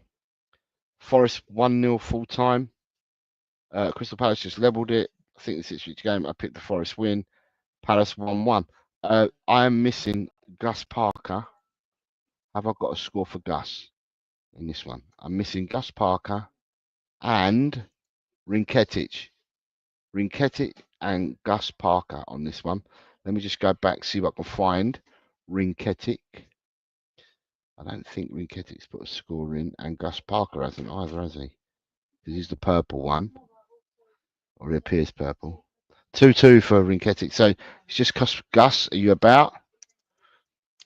1-0 full time. Crystal Palace just levelled it. I think this is each game. I picked the Forest win. Palace 1-1. I am missing Gus Parker. Have I got a score for Gus in this one? I'm missing Gus Parker and Rinketic and Gus Parker on this one. Let me just go back, see what I can find. Rinketic. I don't think Rinketic's put a score in, and Gus Parker hasn't either, has he? Because he's the purple one, or he appears purple. 2-2 for Rinketic. So it's just Gus. Are you about?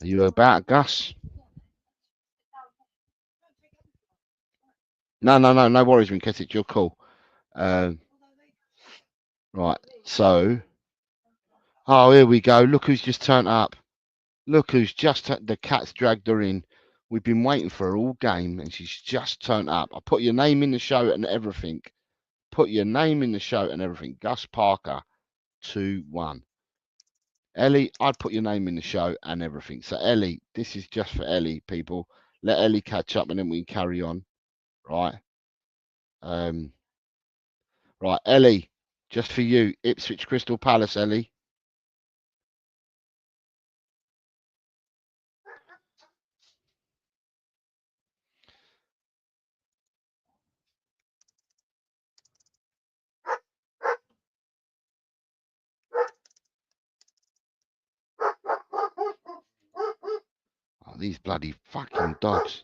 Are you about, Gus? No worries, Rinketic. You're cool. Right, so. Oh, here we go. Look who's just turned up. Look who's just the cat's dragged her in. We've been waiting for her all game, and she's just turned up. I put your name in the show and everything. Put your name in the show and everything. Gus Parker, 2-1. Ellie, I'd put your name in the show and everything. So Ellie, this is just for Ellie, people. Let Ellie catch up, and then we can carry on. Right. Right, Ellie, just for you. Ipswich Crystal Palace, Ellie. Oh, these bloody fucking dogs.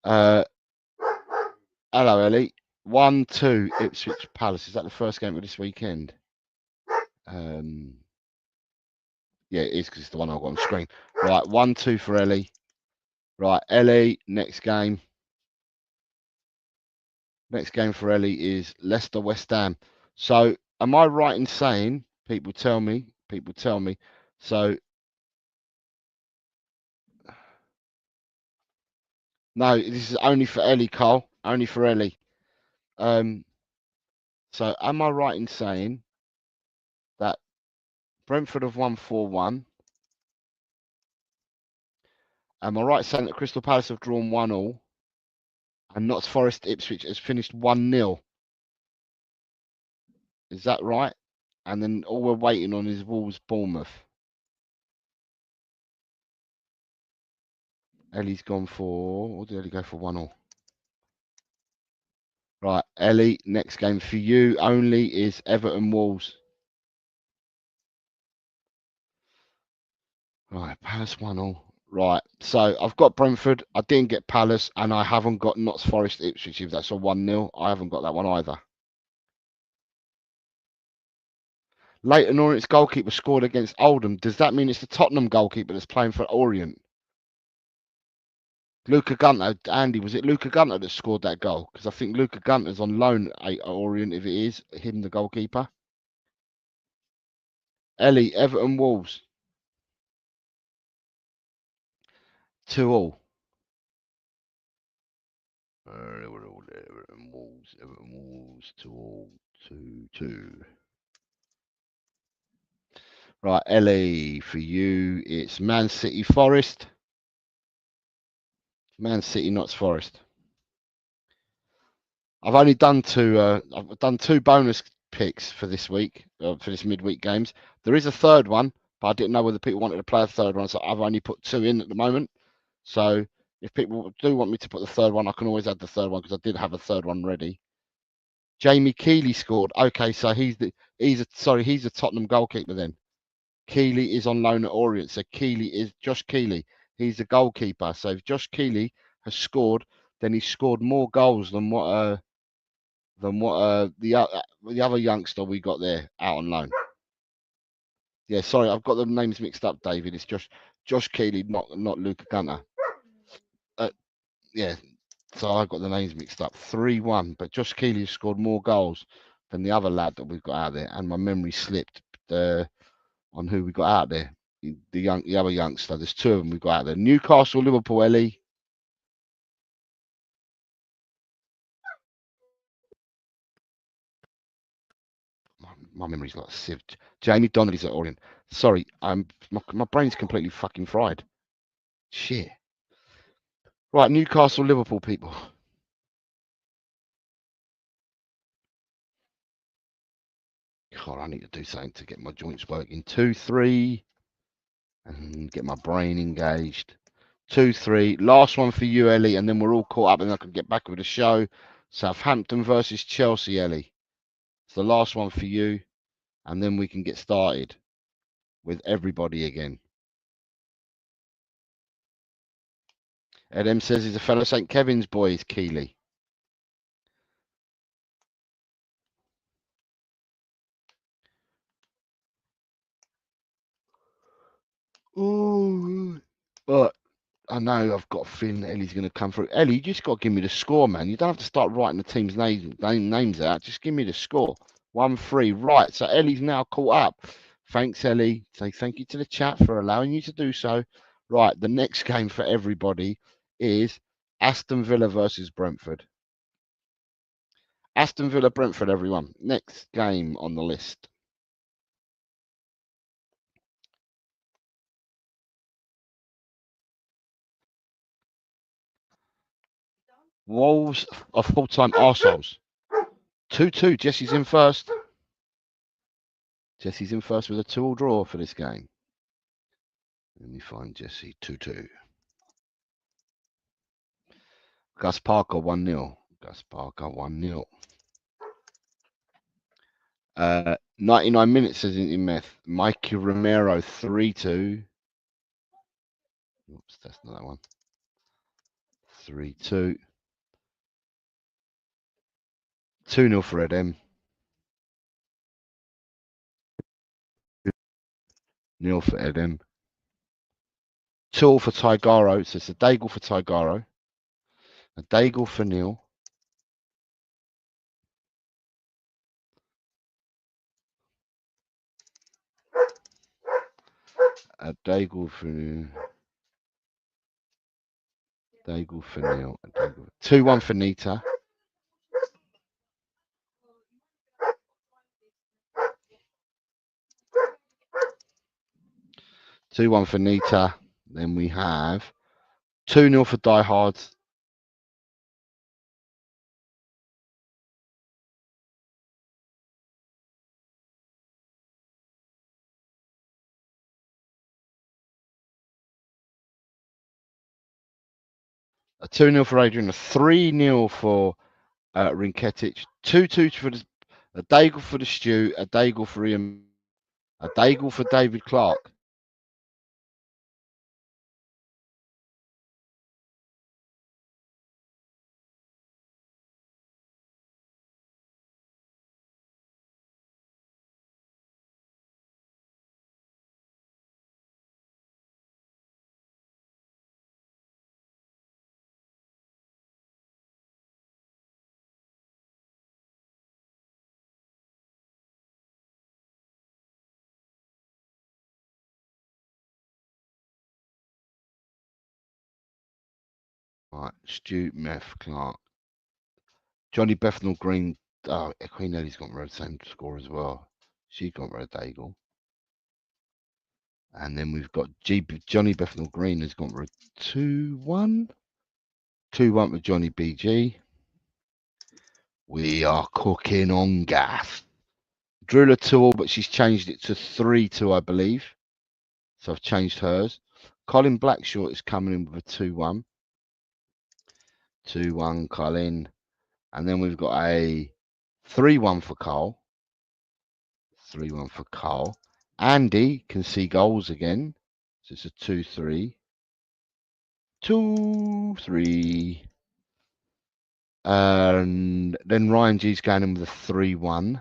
Hello, Ellie. 1-2 Ipswich Palace. Is that the first game of this weekend? Yeah, it is because it's the one I've got on screen. Right, 1-2 for Ellie. Right, Ellie, next game. Next game for Ellie is Leicester West Ham. So, am I right in saying, people tell me, so, no, this is only for Ellie, Cole, only for Ellie. So, am I right in saying that Brentford have won 4-1? Am I right in saying that Crystal Palace have drawn 1-1? And Notts Forest Ipswich has finished 1-0? Is that right? And then all we're waiting on is Wolves Bournemouth. Ellie's gone for, or did Ellie go for 1-1? Right, Ellie, next game for you only is Everton Wolves. Right, Palace 1-1. Right, so I've got Brentford. I didn't get Palace, and I haven't got Notts Forest Ipswich. If that's a 1-0, I haven't got that one either. Leighton Orient's goalkeeper scored against Oldham. Does that mean it's the Tottenham goalkeeper that's playing for Orient? Luca Gunter, Andy, was it Luca Gunter that scored that goal? Because I think Luca Gunter's on loan at Orient, if it is him, the goalkeeper. Ellie, Everton Wolves. 2-2. Everton Wolves, 2-2, 2-2. Right, Ellie, for you, it's Man City Forest. Man City Notts Forest. I've only done two. I've done two bonus picks for this week, for this midweek games. There is a third one, but I didn't know whether people wanted to play a third one, so I've only put two in at the moment. So if people do want me to put the third one, I can always add the third one because I did have a third one ready. Jamie Keeley scored. Okay, so he's a Tottenham goalkeeper then. Keeley is on loan at Orient, so Keeley is Josh Keeley. He's the goalkeeper. So if Josh Keeley has scored, then he's scored more goals than what the other youngster we got there out on loan. Yeah, sorry, I've got the names mixed up, David. It's Josh Keeley, not Luca Gunter. Yeah, so I got the names mixed up. 3-1, but Josh Keeley has scored more goals than the other lad that we've got out there, and my memory slipped on who we got out there. The other youngster. There's two of them we got out there. Newcastle, Liverpool, Ellie. My memory's like sieved. Jamie Donnelly's at Orient. Sorry, my brain's completely fucking fried. Shit. Right, Newcastle, Liverpool, people. God, I need to do something to get my joints working. 2-3, and get my brain engaged. 2-3. Last one for you, Ellie, and then we're all caught up, and I can get back with the show. Southampton versus Chelsea, Ellie. It's the last one for you, and then we can get started with everybody again. Edem says he's a fellow St. Kevin's boy, is Keeley. Oh, but I know I've got a feeling that Ellie's going to come through. Ellie, you just got to give me the score, man. You don't have to start writing the team's names out. Just give me the score. 1-3. Right, so Ellie's now caught up. Thanks, Ellie. Say thank you to the chat for allowing you to do so. Right, the next game for everybody is Aston Villa versus Brentford. Aston Villa, Brentford, everyone. Next game on the list. Wolves are full-time arseholes. 2-2. Jesse's in first. Jesse's in first with a 2-2 draw for this game. Let me find Jesse. 2-2. Gus Parker 1-0. Gus Parker 1-0. 99 minutes says in meth. Mikey Romero 3-2. Oops, that's not that one. 3-2. 2-0 for Edem. 0 for Edem. 2 for Tigaro. So it's a Daigle for Tigaro. A Daigle for Neil. A Daigle for Neil. Daigle for Neil. 2-1 for Nita. 2-1 for Nita. Then we have 2-0 for Die Hards. A 2-0 for Adrian. A 3-0 for Rinketic. 2-2 for a Daigle for the Stew. A Daigle for Ian. A Daigle for David Clark. Right, Stu, Meth, Clark. Johnny Bethnal Green. Oh, Queen Ellie's got the same score as well. She got rid of Daigle. And then we've got Johnny Bethnal Green has gone for 2-1. 2-1 with Johnny BG. We are cooking on gas. Driller 2-all, but she's changed it to 3-2, I believe. So I've changed hers. Colin Blackshort is coming in with a 2-1. 2-1, Colin. And then we've got a 3-1 for Carl. 3-1 for Carl. Andy can see goals again. So it's a 2-3. 2-3. And then Ryan G's going in with a 3-1.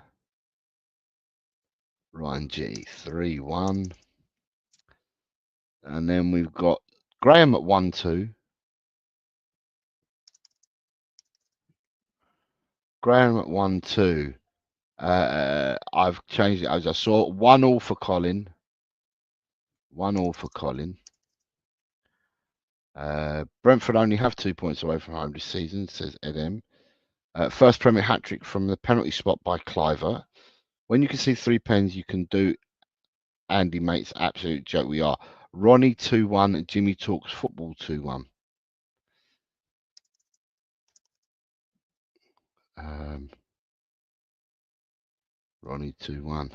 Ryan G, 3-1. And then we've got Graham at 1-2. Graham at 1-2. I've changed it as I saw. 1-all for Colin. 1-all for Colin. Brentford only have 2 points away from home this season, says Ed M. First Premier hat-trick from the penalty spot by Cliver. When you can see 3 pens, you can do Andy Mate's absolute joke. We are. Ronnie 2-1. Jimmy Talks Football 2-1. Ronnie 2-1.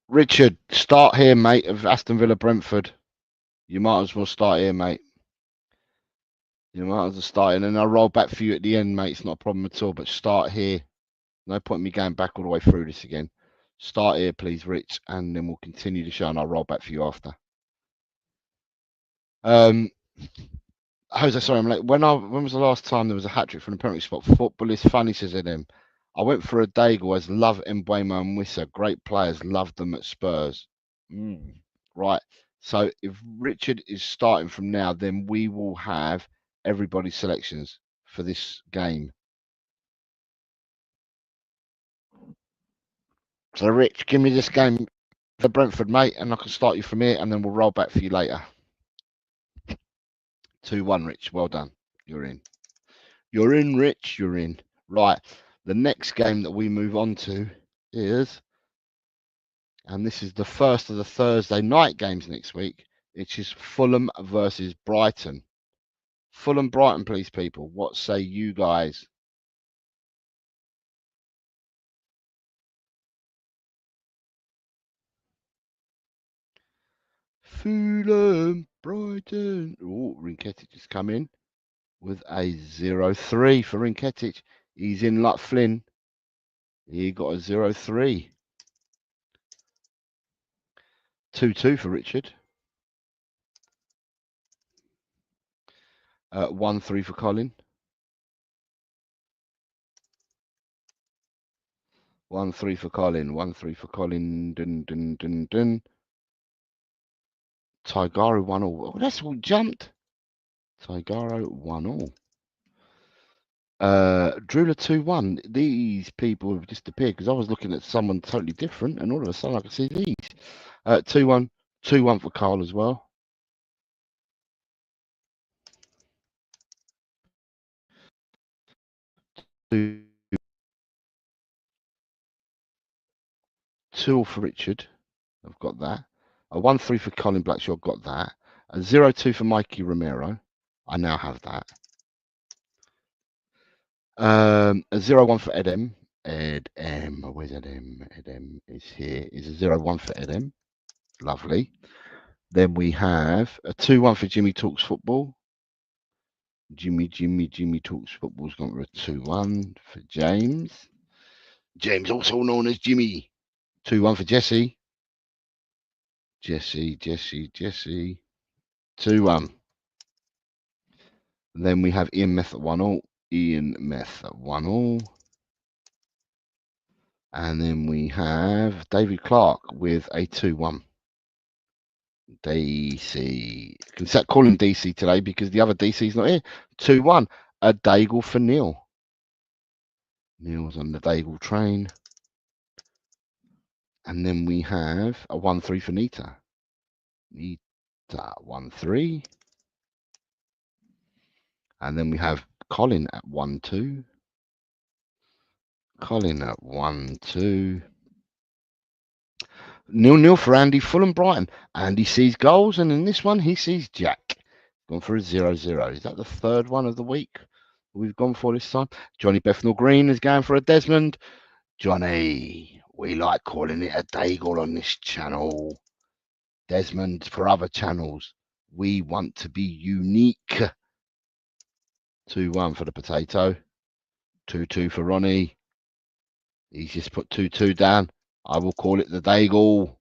Richard, start here, mate, of Aston Villa Brentford. You might as well start here, mate. You might as well start, and then I'll roll back for you at the end, mate. It's not a problem at all, but start here. No point in me going back all the way through this again. Start here, please, Rich, and then we'll continue the show, and I'll roll back for you after. Jose, sorry, I'm late. When was the last time there was a hat-trick from the penalty spot? Football is funny, says Edem. I went for a Daigle as love Mbuemo and Wissa. Great players, loved them at Spurs. Right. So if Richard is starting from now, then we will have everybody's selections for this game. So Rich, give me this game for Brentford, mate, and I can start you from here, and then we'll roll back for you later. 2-1, Rich. Well done. You're in. You're in, Rich. You're in. Right. The next game that we move on to is, and this is the first of the Thursday night games next week, which is Fulham versus Brighton. Fulham, Brighton, please, people. What say you guys? Fulham, Brighton. Oh, Rinketic has come in with a 0-3 for Rinketic. He's in like Flynn. He got a 0-3. 2-2 for Richard. 1-3 for Colin. 1-3 for Colin. 1-3 for Colin. Dun, dun, dun, dun. Tigaro 1-all. Oh, that's all jumped. Tigaro 1-all. Drula 2-1. These people have disappeared because I was looking at someone totally different, and all of a sudden I can see these. 2-1. 2-1 for Carl as well. 2 for Richard. I've got that. A 1-3 for Colin Blackshaw. Got that. A 0-2 for Mikey Romero. I now have that. A 0-1 for Edem. Edem. Where's Edem? Edem is here. Is a 0-1 for Edem. Lovely. Then we have a 2-1 for Jimmy Talks Football. Jimmy Talks Football's gone for a 2-1 for James. James, also known as Jimmy. 2-1 for Jesse. Jesse. 2-1. And then we have Ian Meth at 1-all. Ian Meth at 1-all. And then we have David Clark with a 2-1. DC. I can start calling DC today because the other DC's not here. 2-1. A Daigle for Neil. Neil's on the Daigle train. And then we have a 1-3 for Nita. 1-3. And then we have Colin at 1-2. Colin at 1-2. 0-0 for Andy, Fulham Brighton. Andy sees goals, and in this one, he sees Jack. Gone for a 0-0. Is that the third one of the week we've gone for this time? Johnny Bethnal Green is going for a Desmond. Johnny, we like calling it a Daigle on this channel. Desmond, for other channels, we want to be unique. 2-1 for the potato. 2-2 for Ronnie. He's just put 2-2 down. I will call it the Daigle.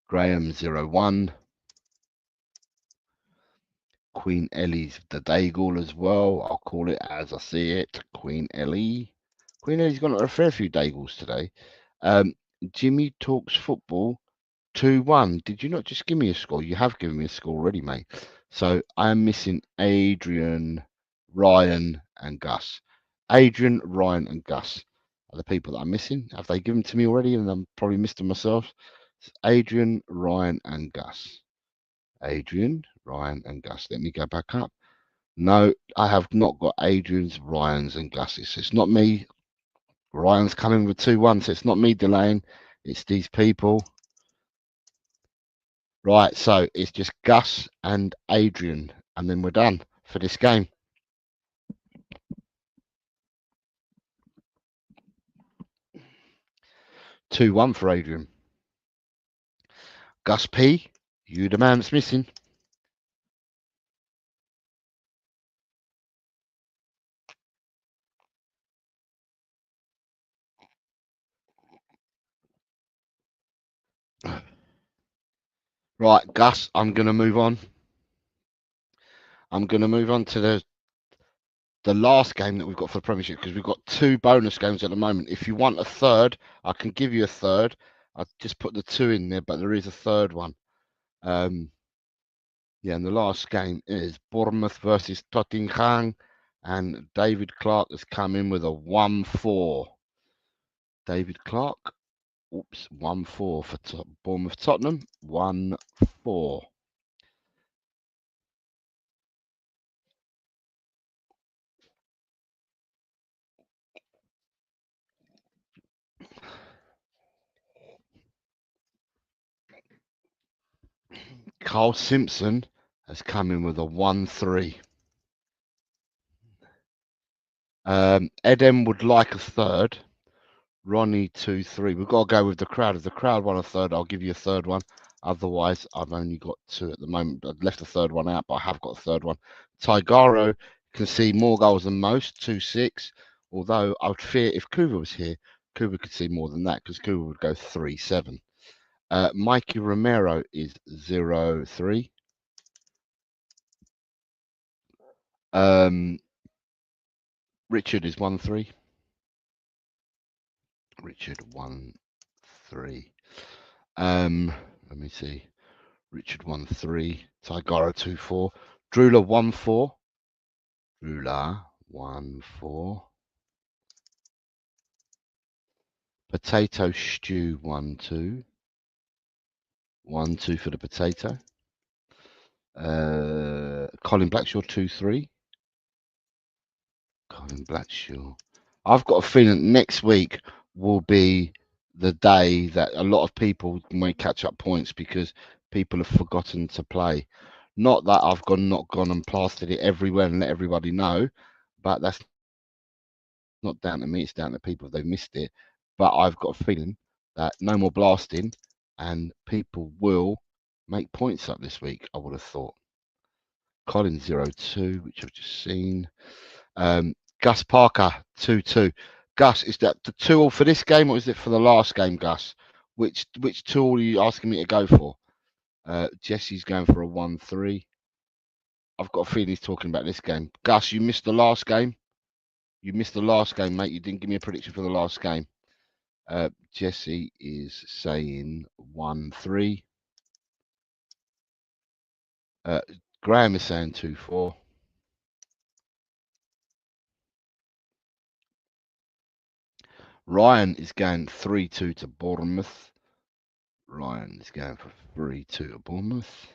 Graham 0-1. Queen Ellie's the Daigle as well. I'll call it as I see it. Queen Ellie. Queen Ellie's got a fair few Daigles today. Jimmy Talks Football 2-1. Did you not just give me a score? You have given me a score already, mate. So I am missing Adrian, Ryan, and Gus. Adrian, Ryan, and Gus are the people that I'm missing. Have they given to me already? And I'm probably missed them myself. It's Adrian, Ryan, and Gus. Adrian, Ryan, and Gus. Let me go back up. No, I have not got Adrian's, Ryan's, and Gus's. It's not me. Ryan's coming with 2-1, so it's not me delaying. It's these people. Right, so it's just Gus and Adrian, and then we're done for this game. Two 2-1 for Adrian. Gus P, you the man that's missing. Right, Gus, I'm going to move on. I'm going to move on to the last game that we've got for the Premiership, because we've got 2 bonus games at the moment. If you want a third, I can give you a third. I've just put the 2 in there, but there is a third one. Yeah, and the last game is Bournemouth versus Tottenham, and David Clark has come in with a 1-4. David Clark, oops, 1-4 for Bournemouth Tottenham, 1-4. Carl Simpson has come in with a 1-3. Edem would like a third. Ronnie 2-3. We've got to go with the crowd. If the crowd want a third, I'll give you a third one. Otherwise, I've only got 2 at the moment. I've left the third one out, but I have got a third one. Tigaro can see more goals than most, 2-6. Although I would fear if Kuva was here, Kuva could see more than that, because Kuva would go 3-7. Mikey Romero is 0-3. Richard is 1-3. Richard 1-3. Let me see. Richard 1-3. Tigara 2-4. Drula 1-4. Drula 1-4. Potato Stew 1-2. 1-2 for the potato. Colin Blackshaw 2-3. Colin Blackshaw. I've got a feeling next week will be the day that a lot of people may catch up points, because people have forgotten to play. Not that I've not gone and plastered it everywhere and let everybody know, but that's not down to me. It's down to people if they've missed it. But I've got a feeling that no more blasting, and people will make points up this week, I would have thought. Colin 0-2, which I've just seen. Gus Parker 2-2. Gus, is that the 2-all for this game, or is it for the last game, Gus? Which 2-all are you asking me to go for? Jesse's going for a 1-3. I've got a feeling he's talking about this game. Gus, you missed the last game. You missed the last game, mate. You didn't give me a prediction for the last game. Jesse is saying 1-3. Graham is saying 2-4. Ryan is going 3-2 to Bournemouth. Ryan is going for 3-2 to Bournemouth.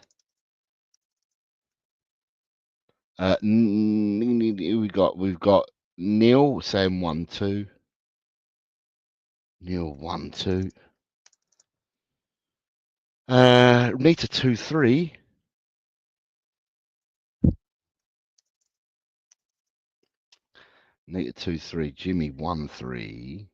We've got Neil saying 1-2. Neil 1-2. Nita 2-3. Nita 2-3. Jimmy 1-3.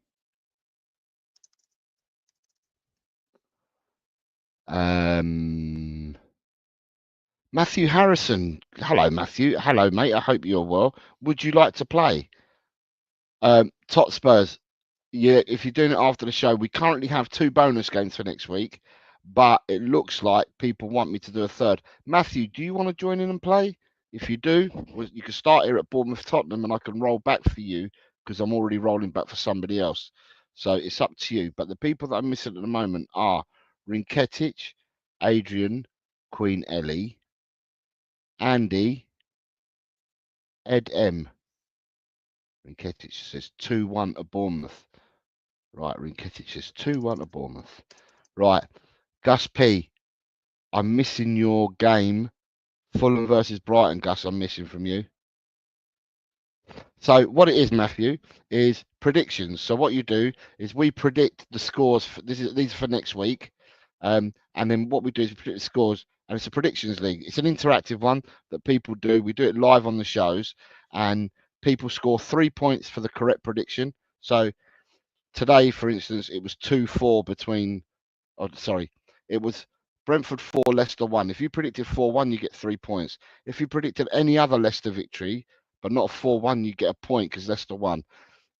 Matthew Harrison. Hello, Matthew. Hello, mate. I hope you're well. Would you like to play? Tot Spurs. Yeah, if you're doing it after the show, we currently have 2 bonus games for next week, but it looks like people want me to do a third. Matthew, do you want to join in and play? If you do, you can start here at Bournemouth Tottenham and I can roll back for you because I'm already rolling back for somebody else. So it's up to you. But the people that I'm missing at the moment are Rinketic, Adrian, Queen Ellie, Andy, Ed M. Rinketic says 2-1 at Bournemouth. Right, Rinketic says 2-1 at Bournemouth. Right, Gus P. I'm missing your game. Fulham versus Brighton, Gus. I'm missing from you. So what it is, Matthew, is predictions. So what you do is we predict the scores. These are for next week, and then what we do is we predict the scores, and it's a predictions league. It's an interactive one that people do. We do it live on the shows, and people score 3 points for the correct prediction. So today, for instance, it was 2-4 between. Oh, sorry, it was Brentford 4, Leicester 1. If you predicted 4-1, you get 3 points. If you predicted any other Leicester victory, but not a 4-1, you get a point because Leicester won.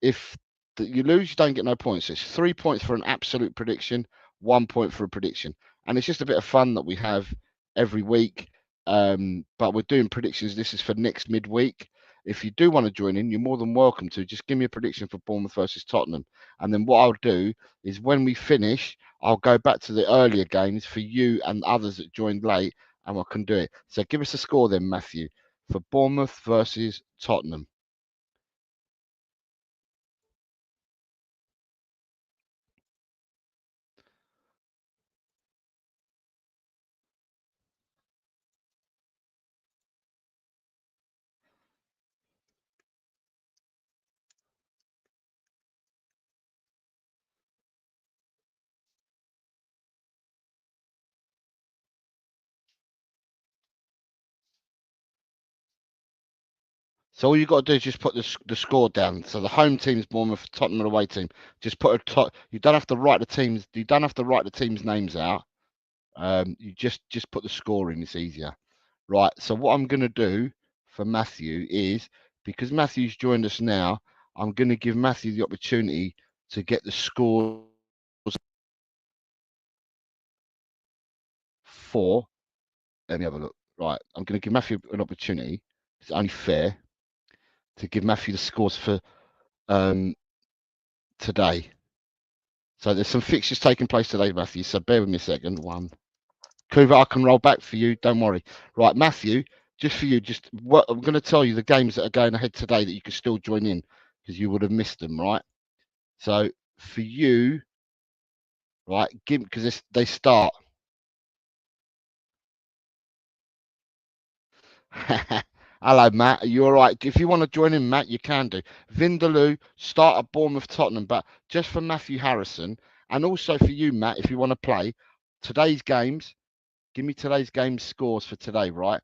If you lose, you don't get no points. It's 3 points for an absolute prediction, 1 point for a prediction. And it's just a bit of fun that we have every week. But we're doing predictions. This is for next midweek. If you do want to join in, you're more than welcome to. Just give me a prediction for Bournemouth versus Tottenham. And then what I'll do is when we finish, I'll go back to the earlier games for you and others that joined late, and I can do it. So give us a score then, Matthew, for Bournemouth versus Tottenham. So all you got to do is just put the score down. So the home team's Bournemouth, Tottenham away team. Just put a top. You don't have to write the teams. You don't have to write the teams' names out. You just put the score in. It's easier, right? So what I'm going to do for Matthew is because Matthew's joined us now, I'm going to give Matthew the opportunity to get the scores for. Let me have a look. Right, I'm going to give Matthew an opportunity. It's only fair to give Matthew the scores for today. So there's some fixtures taking place today, Matthew. So bear with me a second. One. Kuva, I can roll back for you. Don't worry. Right, Matthew, just for you, just what I'm going to tell you the games that are going ahead today that you can still join in because you would have missed them, right? So for you, right, give because they start. Hello, Matt. Are you all right? If you want to join in, Matt, you can do. Vindaloo, start at Bournemouth, Tottenham, but just for Matthew Harrison and also for you, Matt, if you want to play today's games. Give me today's game scores for today, right?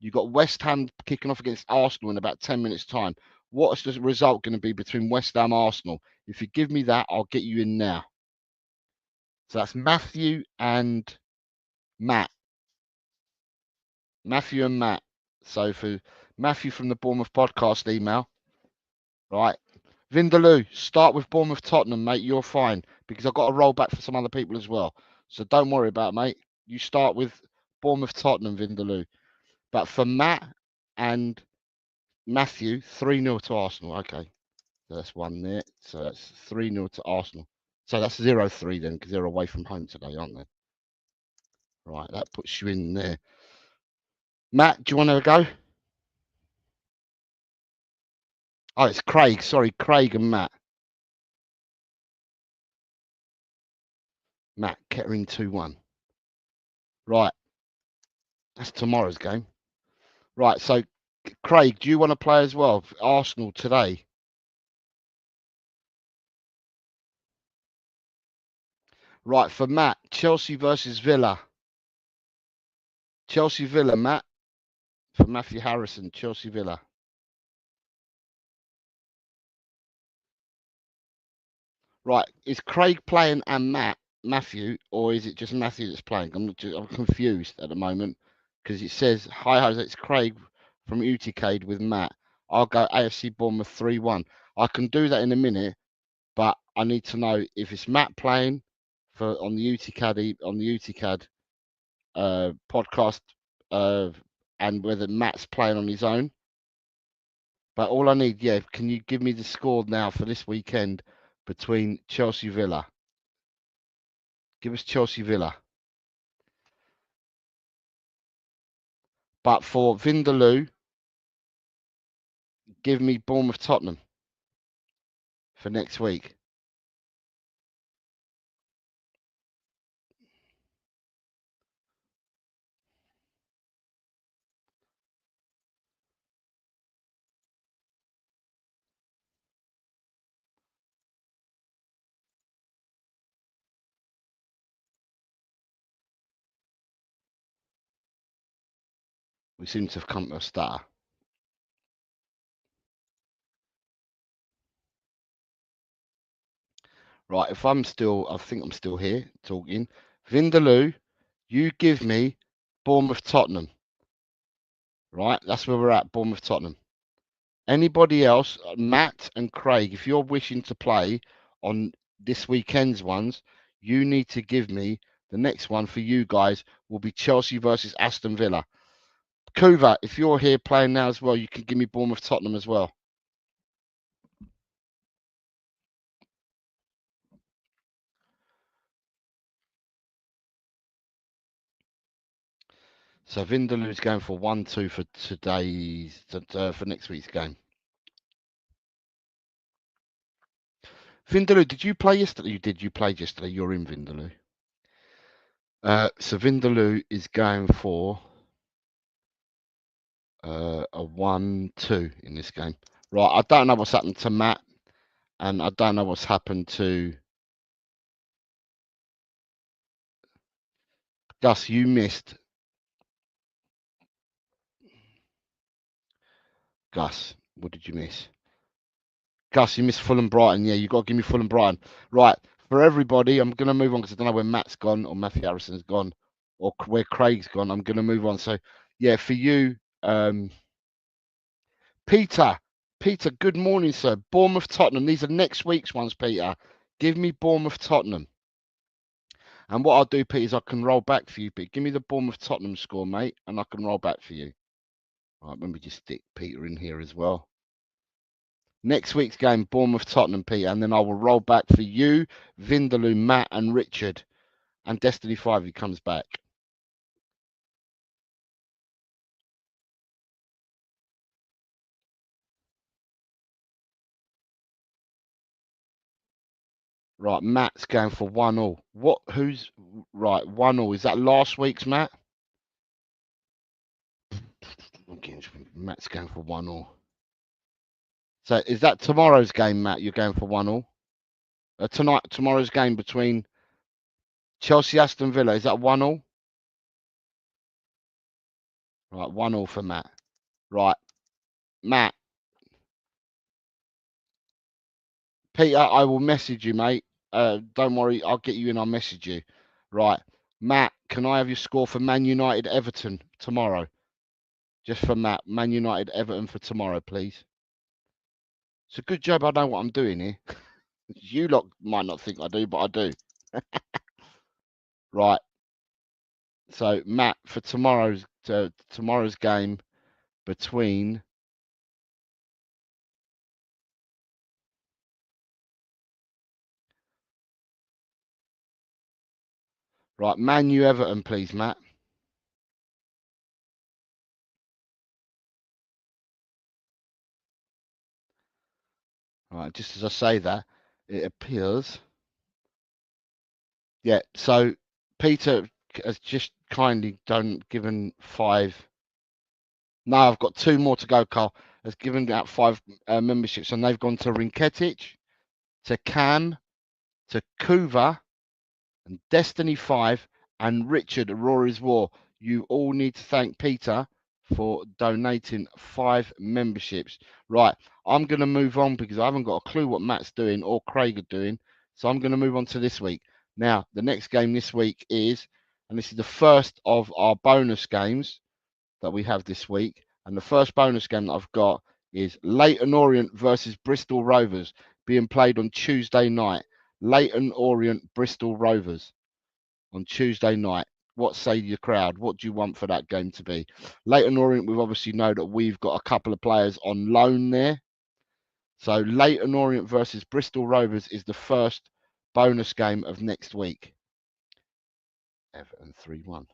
You've got West Ham kicking off against Arsenal in about 10 minutes' time. What's the result going to be between West Ham and Arsenal? If you give me that, I'll get you in now. So that's Matthew and Matt. Matthew and Matt. So for Matthew from the Bournemouth podcast email, right? Vindaloo, start with Bournemouth Tottenham, mate. You're fine because I've got to roll back for some other people as well. So don't worry about it, mate. You start with Bournemouth Tottenham, Vindaloo. But for Matt and Matthew, 3-0 to Arsenal. Okay. So that's one there. So that's 3-0 to Arsenal. So that's 0-3 then, because they're away from home today, aren't they? Right, that puts you in there. Matt, do you want to go? Oh, it's Craig. Sorry, Craig and Matt. Matt, Kettering 2-1. Right. That's tomorrow's game. Right, so Craig, do you want to play as well? Arsenal today. Right, for Matt, Chelsea versus Villa. Chelsea Villa, Matt. For Matthew Harrison, Chelsea Villa. Right, is Craig playing and Matthew, or is it just Matthew that's playing? I'm confused at the moment because it says, hi, Jose, it's Craig from Uticade with Matt. I'll go AFC Bournemouth 3-1. I can do that in a minute, but I need to know if it's Matt playing on the Uticad podcast, and whether Matt's playing on his own. But all I need, can you give me the score now for this weekend between Chelsea Villa? Give us Chelsea Villa. But for Vindaloo, give me Bournemouth Tottenham for next week. We seem to have come to a stutter. Right, if I'm still, I think I'm still here talking. Vindaloo, you give me Bournemouth Tottenham. Right, that's where we're at, Bournemouth Tottenham. Anybody else, Matt and Craig, if you're wishing to play on this weekend's ones, you need to give me the next one for you guys will be Chelsea versus Aston Villa. Kuva, if you're here playing now as well, you can give me Bournemouth Tottenham as well. So Vindaloo's going for 1-2 for for next week's game. Vindaloo, did you play yesterday? You played yesterday. You're in Vindaloo. So Vindaloo is going for a 1-2 in this game. Right, I don't know what's happened to Matt, and I don't know what's happened to Gus. You missed. Gus, what did you miss? Gus, you missed Fulham Brighton. Yeah, you got to give me Fulham Brighton. Right, for everybody, I'm going to move on because I don't know where Matt's gone or Matthew Harrison's gone or where Craig's gone. I'm going to move on. So, yeah, for you, Peter, good morning, sir. Bournemouth Tottenham. These are next week's ones, Peter. Give me Bournemouth Tottenham. And what I'll do, Peter, is I can roll back for you, Pete. Give me the Bournemouth Tottenham score, mate, and I can roll back for you. All right, let me just stick Peter in here as well. Next week's game, Bournemouth Tottenham, Peter, and then I will roll back for you, Vindaloo, Matt, and Richard, and Destiny 5 who comes back. Right, Matt's going for 1-1. What? Who's right? 1-1. Is that last week's Matt? Matt's going for 1-1. So is that tomorrow's game, Matt? You're going for 1-1? Tomorrow's game between Chelsea Aston Villa. Is that 1-1? Right, 1-1 for Matt. Right, Matt. Peter, I will message you, mate. Don't worry, I'll get you in. I'll message you. Right, Matt. Can I have your score for Man United Everton tomorrow? Just for Matt, Man United Everton for tomorrow, please. It's a good job I know what I'm doing here. You lot might not think I do, but I do. Right. So Matt, for tomorrow's game between Man U Everton, please, Matt. Right, just as I say that, it appears. Yeah, so Peter has just kindly given 5. No, I've got 2 more to go, Carl. Has given out 5 memberships, and they've gone to Rinketic, to Cam, to Kuva, and Destiny 5, and Richard Rory's War. You all need to thank Peter for donating 5 memberships. Right, I'm going to move on because I haven't got a clue what Matt's doing or Craig are doing. So I'm going to move on to this week. Now, the next game this week is, and this is the first of our bonus games that we have this week. And the first bonus game that I've got is Leyton Orient versus Bristol Rovers, being played on Tuesday night. Leyton Orient, Bristol Rovers on Tuesday night. What say your crowd? What do you want for that game to be? Leyton Orient, we obviously know that we've got a couple of players on loan there. So Leyton Orient versus Bristol Rovers is the first bonus game of next week. Everton 3-1.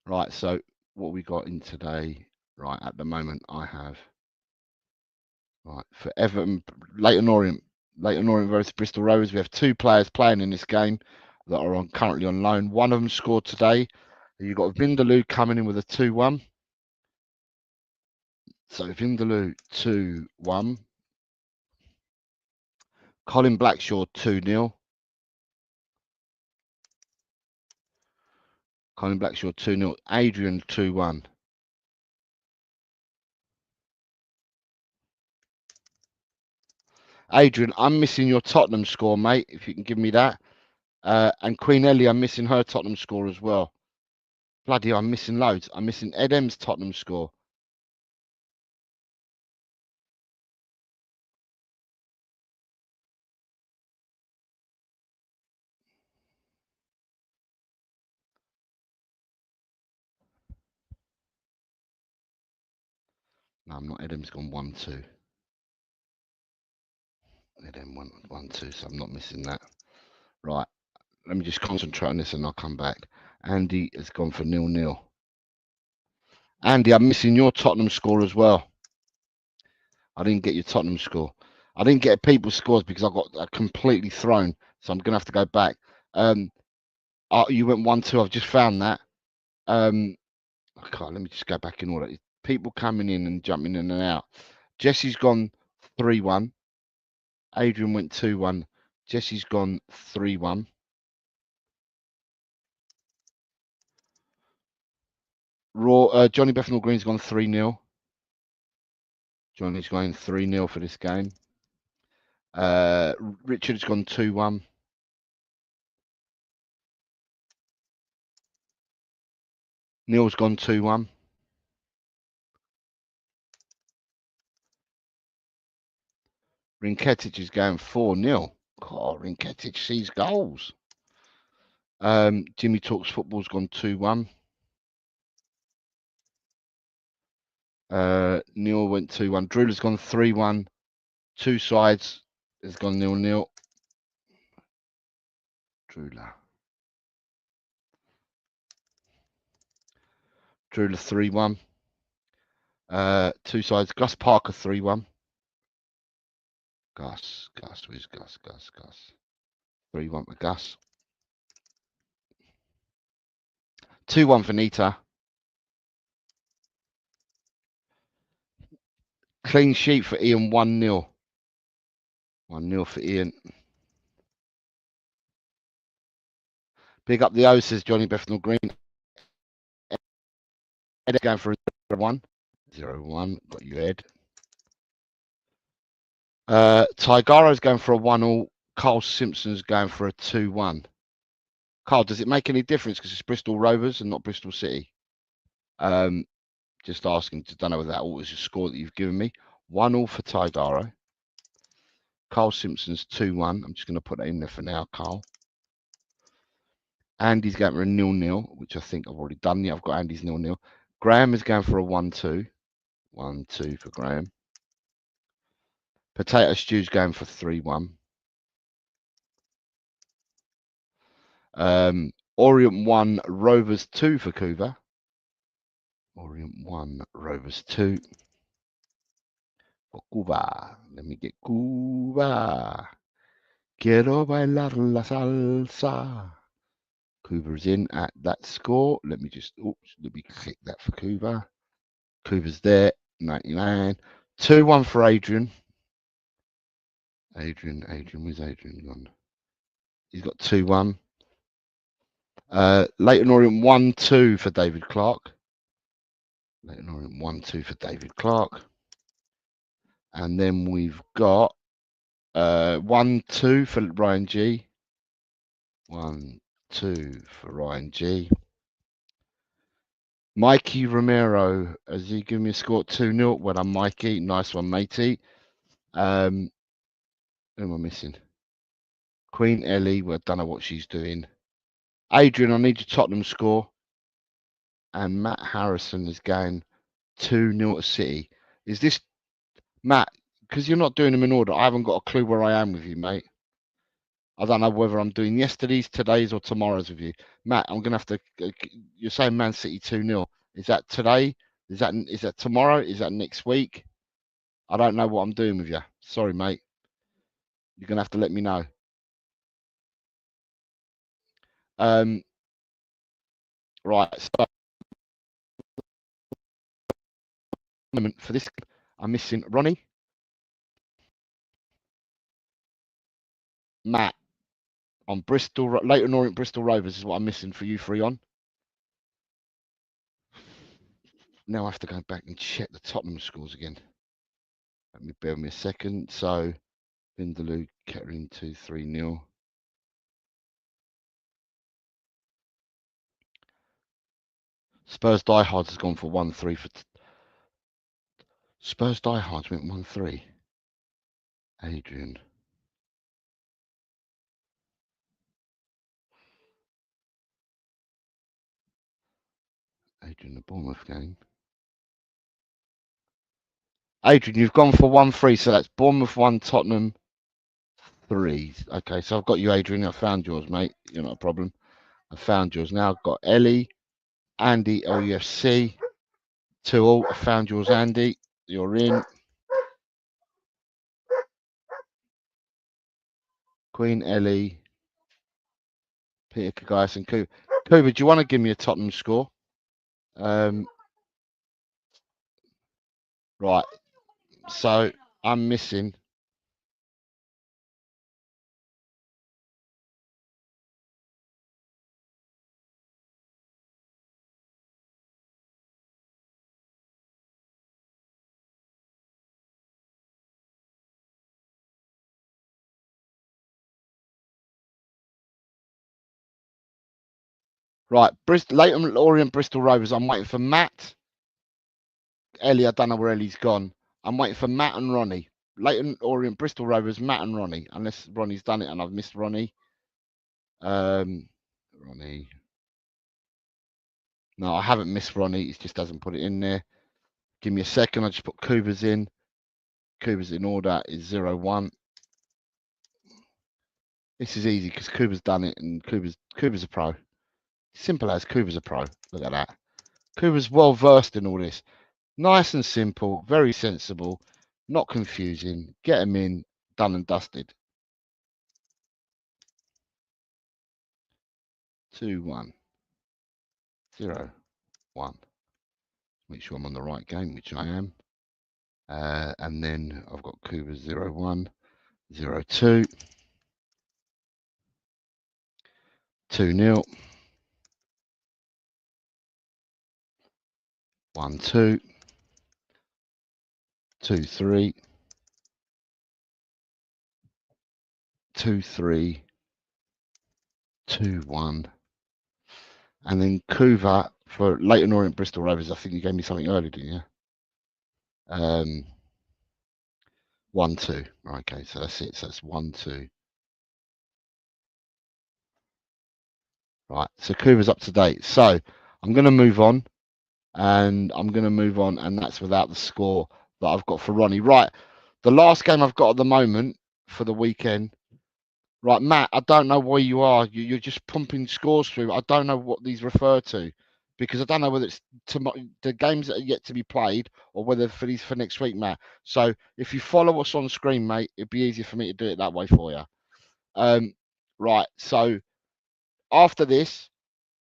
Right, so what we got in today, right, at the moment I have, right, for Everton, Leyton Orient versus Bristol Rovers, we have 2 players playing in this game that are currently on loan. One of them scored today. You've got Vindaloo coming in with a 2-1. So Vindaloo 2-1. Colin Blackshaw 2-0. Colin Blackshaw 2-0. Adrian 2-1. Adrian, I'm missing your Tottenham score, mate, if you can give me that. And Queen Ellie, I'm missing her Tottenham score as well. Bloody hell, I'm missing loads. I'm missing Ed M's Tottenham score. No, I'm not. Ed M's gone 1-2. Ed M 1-2, so I'm not missing that. Right. Let me just concentrate on this and I'll come back. Andy has gone for 0-0. Andy, I'm missing your Tottenham score as well. I didn't get your Tottenham score. I didn't get people's scores because I got completely thrown. So I'm going to have to go back. You went 1-2. I've just found that. Let me just go back in order. People coming in and jumping in and out. Jesse's gone 3-1. Adrian went 2-1. Jesse's gone 3-1. Johnny Bethnal Green's gone 3-0. Johnny's going 3-0 for this game. Richard's gone 2-1. Neil's gone 2-1. Rinketic is going 4-0. God, Rinketic sees goals. Jimmy Talks Football's gone 2-1. Neil went 2-1. Drewler's gone 3-1. 2 sides has gone 0-0. Drewler 3-1. 2 sides. Gus Parker 3-1. Gus. Where's Gus? 3-1 for Gus. 2-1 for Nita. Clean sheet for Ian, 1-0. 1-0 for Ian. Big up the O, says Johnny Bethnal Green. Ed going for a 0-1. 0-1. Got you, Ed. Tygaro's going for a 1-0. Carl Simpson's going for a 2-1. Carl, does it make any difference because it's Bristol Rovers and not Bristol City? Just asking. Don't know whether that was your score that you've given me. 1-0 for Tygaro. Carl Simpson's 2-1. I'm just going to put that in there for now, Carl. Andy's going for a 0-0, which I think I've already done. Yeah, I've got Andy's 0-0. Graham is going for a 1-2. 1-2 for Graham. Potato Stew's going for 3-1. Orient 1, Rovers 2 for Kuva. Orient 1, Rovers 2. For Cuba. Let me get Cuba. Quiero bailar la salsa. Kuva's in at that score. Let me click that for Kuva. Kuva's there, 99. 2-1 for Adrian. Adrian, where's Adrian gone? He's got 2-1. Leighton Orient 1-2 for David Clark. Leighton Orient 1-2 for David Clark. And then we've got 1-2 for Ryan G. 1-2 for Ryan G. Mikey Romero, has he given me a score 2-0? Well done, Mikey. Nice one, matey. Who am I missing? Queen Ellie, well, I don't know what she's doing. Adrian, I need your Tottenham score. And Matt Harrison is going 2-0 to City. Is this, Matt, because you're not doing them in order, I haven't got a clue where I am with you, mate. I don't know whether I'm doing yesterday's, today's, or tomorrow's with you. Matt, I'm going to have to, you're saying Man City 2-0. Is that today? Is that tomorrow? Is that next week? I don't know what I'm doing with you. Sorry, mate. You're going to have to let me know. Right, so for this, I'm missing Ronnie, Matt on Bristol, Leighton Orient Bristol Rovers is what I'm missing for you three on. Now I have to go back and check the Tottenham scores again. Let me bear with me a second. So, Vindaloo, Kettering 2-3-0. Spurs Diehards has gone for 1-3 for. Spurs Diehards went 1-3. Adrian. Adrian, the Bournemouth game. Adrian, you've gone for 1-3, so that's Bournemouth 1, Tottenham 3. Okay, so I've got you, Adrian. I found yours, mate. You're not a problem. I found yours. Now I've got Ellie, Andy, LUFC. 2-all. I found yours, Andy. You're in. Queen Ellie, Peter Kagais and Kuba. Kuba, do you want to give me a Tottenham score? Right. So I'm missing. Right. Leighton Orient Bristol Rovers. I'm waiting for Matt. Ellie, I don't know where Ellie's gone. I'm waiting for Matt and Ronnie. Leighton Orient Bristol Rovers, Matt and Ronnie. Unless Ronnie's done it and I've missed Ronnie. Ronnie. No, I haven't missed Ronnie. He just hasn't put it in there. Give me a second. I just put Kuba's in. Kuba's in order is 0-1. This is easy because Kuba's done it and Kuba's a pro. Simple as Kuba's a pro. Look at that. Kuba's well versed in all this. Nice and simple, very sensible, not confusing. Get him in, done and dusted. 2-1. 0-1. Make sure I'm on the right game, which I am. And then I've got Kuba 0-1, 0-2, 2-0, 1-2, 2-3, 2-3, 2-1. And then Kuva for Leighton Orient Bristol Rovers. I think you gave me something earlier, didn't you? 1-2. Okay, so that's it. So that's 1-2. Right, so Kuva's up to date. So I'm going to move on, and that's without the score that I've got for Ronnie. Right, The last game I've got at the moment for the weekend. Right, Matt, I don't know where you are. You're just pumping scores through. I don't know what these refer to because I don't know whether it's the games that are yet to be played or whether for these for next week, Matt. So if you follow us on screen, mate, it'd be easier for me to do it that way for you. Right, so after this,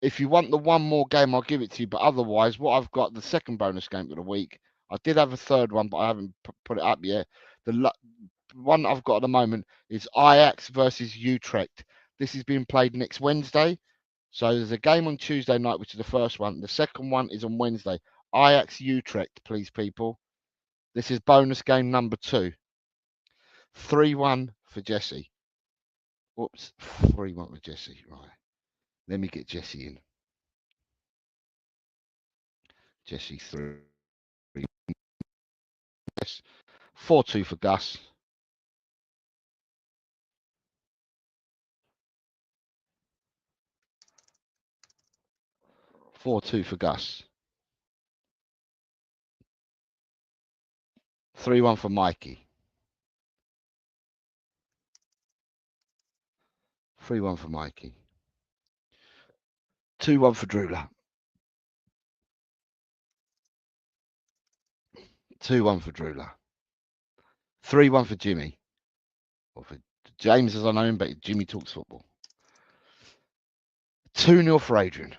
if you want the one more game, I'll give it to you. But otherwise, what I've got, the second bonus game of the week, I did have a third one, but I haven't put it up yet. The one I've got at the moment is Ajax versus Utrecht. This is being played next Wednesday. So there's a game on Tuesday night, which is the first one. The second one is on Wednesday. Ajax Utrecht, please, people. This is bonus game number 2. 3-1 for Jesse. Whoops, 3-1 for Jesse. Right. Let me get Jesse in. Jesse 3. Yes. 4-2 for Gus. Four two for Gus. 3-1 for Mikey. 3-1 for Mikey. 2-1 for Drula. 2-1 for Drula. 3-1 for Jimmy. Or for James, as I know him, but Jimmy talks football. 2-0 for Adrian.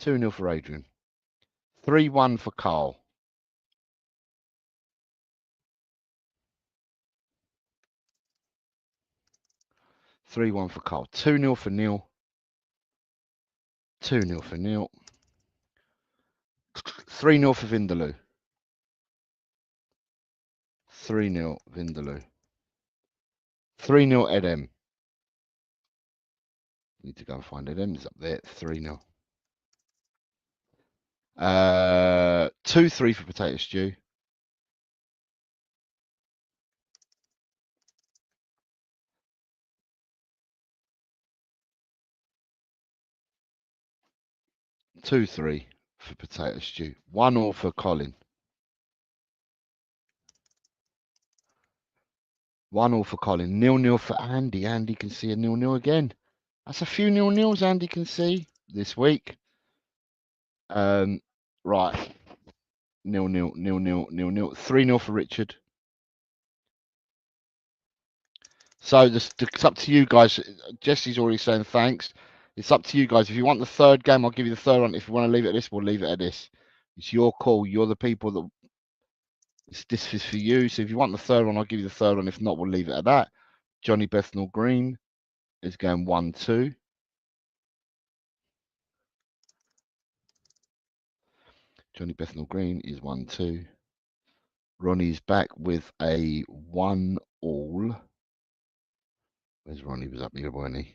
2-0 for Adrian. 3-1 for Carl. 3-1 for Carl. 2-0 for Neil. 2-0 for Neil. 3-0 for Vindaloo. 3-0 Vindaloo. 3-0 Edem. Need to go and find Edem. It's up there. 3-0. 2-3 for Potato Stew. 2-3 for Potato Stew. 1-1 for Colin. 1-1 for Colin. 0-0 for Andy. Andy can see a 0-0 again. That's a few 0-0s Andy can see this week. Right. 0-0, 0-0, 0-0. 3-0 for Richard. So it's up to you guys. Jesse's already saying thanks. It's up to you guys. If you want the third game, I'll give you the third one. If you want to leave it at this, we'll leave it at this. It's your call. You're the people that this is for you. So if you want the third one, I'll give you the third one. If not, we'll leave it at that. Johnny Bethnal Green is going 1-2. Johnny Bethnal Green is 1-2. Ronnie's back with a 1-all. Where's Ronnie? Was up here, wasn't he?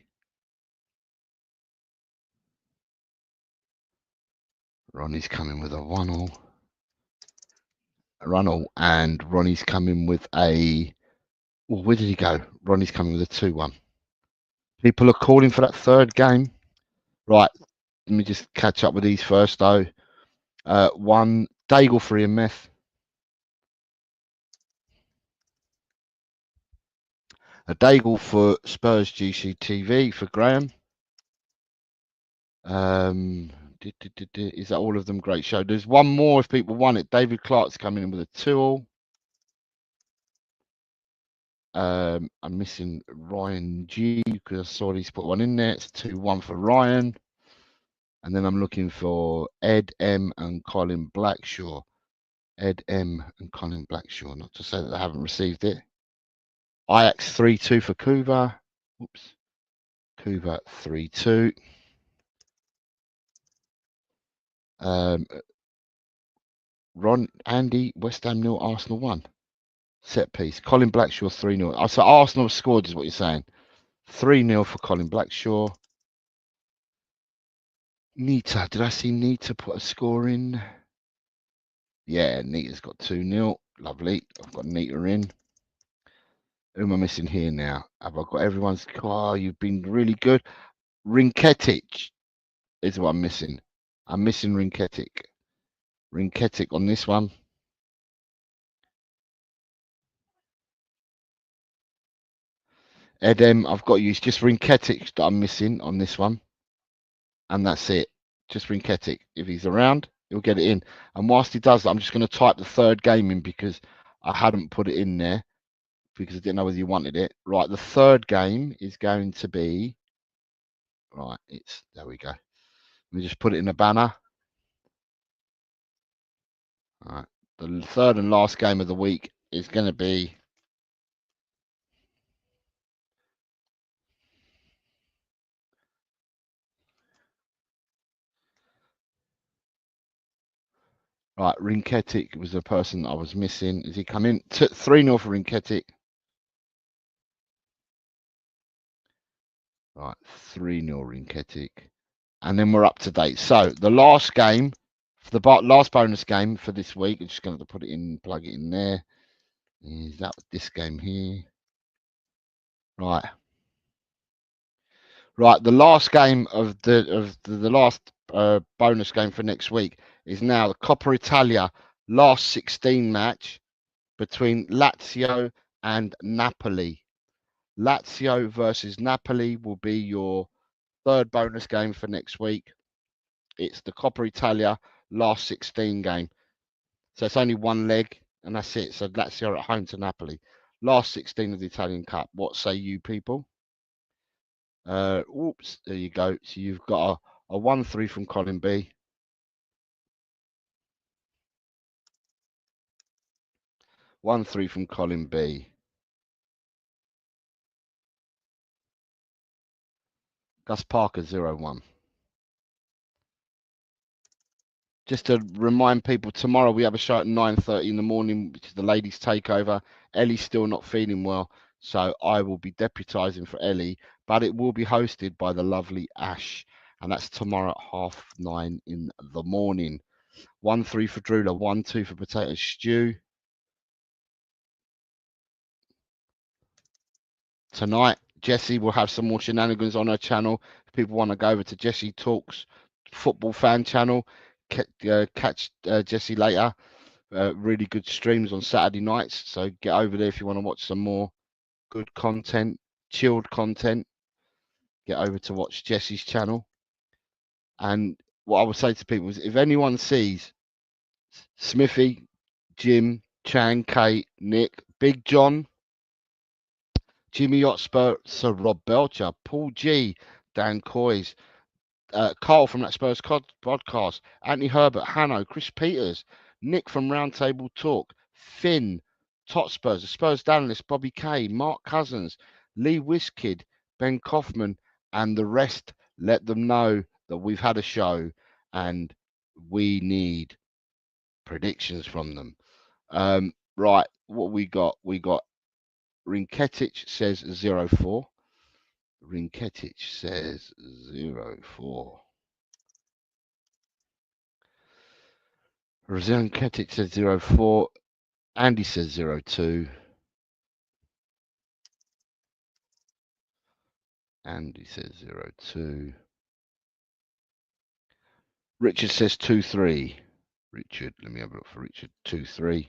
Ronnie's coming with a 1-all. Runnell, and Ronnie's coming with a. Well, where did he go? Ronnie's coming with a 2-1. People are calling for that third game. Right. Let me just catch up with these first, though. 1 Daigle for Ian Meth. A Daigle for Spurs GCTV for Graham. Is that all of them? Great show. There's one more if people want it. David Clark's coming in with a 2-all. I'm missing Ryan G because I saw he's put one in there. It's 2-1 for Ryan. And then I'm looking for Ed M and Colin Blackshaw. Ed M and Colin Blackshaw. Not to say that I haven't received it. Ajax 3-2 for Kuva. Oops. Kuva 3-2. Ron, Andy, West Ham 0, Arsenal 1. Set piece. Colin Blackshaw 3-0. So Arsenal scored is what you're saying. 3-0 for Colin Blackshaw. Nita. Did I see Nita put a score in? Yeah, Nita's got 2-0. Lovely. I've got Nita in. Who am I missing here now? Have I got everyone's? Oh, you've been really good. Rinketic is what I'm missing. I'm missing Rinketic. Rinketic on this one. Edem, I've got to use just Rinketic that I'm missing on this one. And that's it. Just Rinketic. If he's around, he'll get it in. And whilst he does that, I'm just going to type the third game in because I hadn't put it in there because I didn't know whether you wanted it. Right, the third game is going to be... Right, there we go. Let me just put it in a banner. All right, the third and last game of the week is going to be... Right, Rinketic was the person I was missing. Is he coming? 3-0 for Rinketic. Right, 3-0 Rinketic. And then we're up to date. So the last game, the last bonus game for this week, I'm just going to put it in, plug it in there. Is that this game here? Right. Right, the last game of the last bonus game for next week is now the Coppa Italia last 16 match between Lazio and Napoli. Lazio versus Napoli will be your third bonus game for next week. It's the Coppa Italia last 16 game. So it's only one leg and that's it. So Lazio at home to Napoli. Last 16 of the Italian Cup. What say you people? Oops, there you go. So you've got a 1-3 from Colin B. 1-3 from Colin B. Gus Parker 0-1. Just to remind people, tomorrow we have a show at 9:30 in the morning, which is the ladies' takeover. Ellie's still not feeling well, so I will be deputising for Ellie, but it will be hosted by the lovely Ash, and that's tomorrow at 9:30 in the morning. 1-3 for Drula, 1-2 for Potato Stew. Tonight, Jessie will have some more shenanigans on her channel. If people want to go over to Jessie Talks football fan channel, catch Jessie later. Really good streams on Saturday nights. So get over there if you want to watch some more good content, chilled content. Get over to watch Jessie's channel. And what I would say to people is if anyone sees Smithy, Jim, Chan, Kate, Nick, Big John, Jimmy Hotspur, Sir Rob Belcher, Paul G, Dan Coys, Carl from that Spurs podcast, Anthony Herbert, Hanno, Chris Peters, Nick from Roundtable Talk, Finn, Totspurs, the Spurs analyst, Bobby Kay, Mark Cousins, Lee Wiskid, Ben Kaufman, and the rest. Let them know that we've had a show and we need predictions from them. Right, what we got? We got Rinketic says 0-4. Rinketic says 0-4. Rinketic says 0-4. Andy says 0-2. Andy says 0-2. Richard says 2-3. Richard, let me have a look for Richard. 2-3.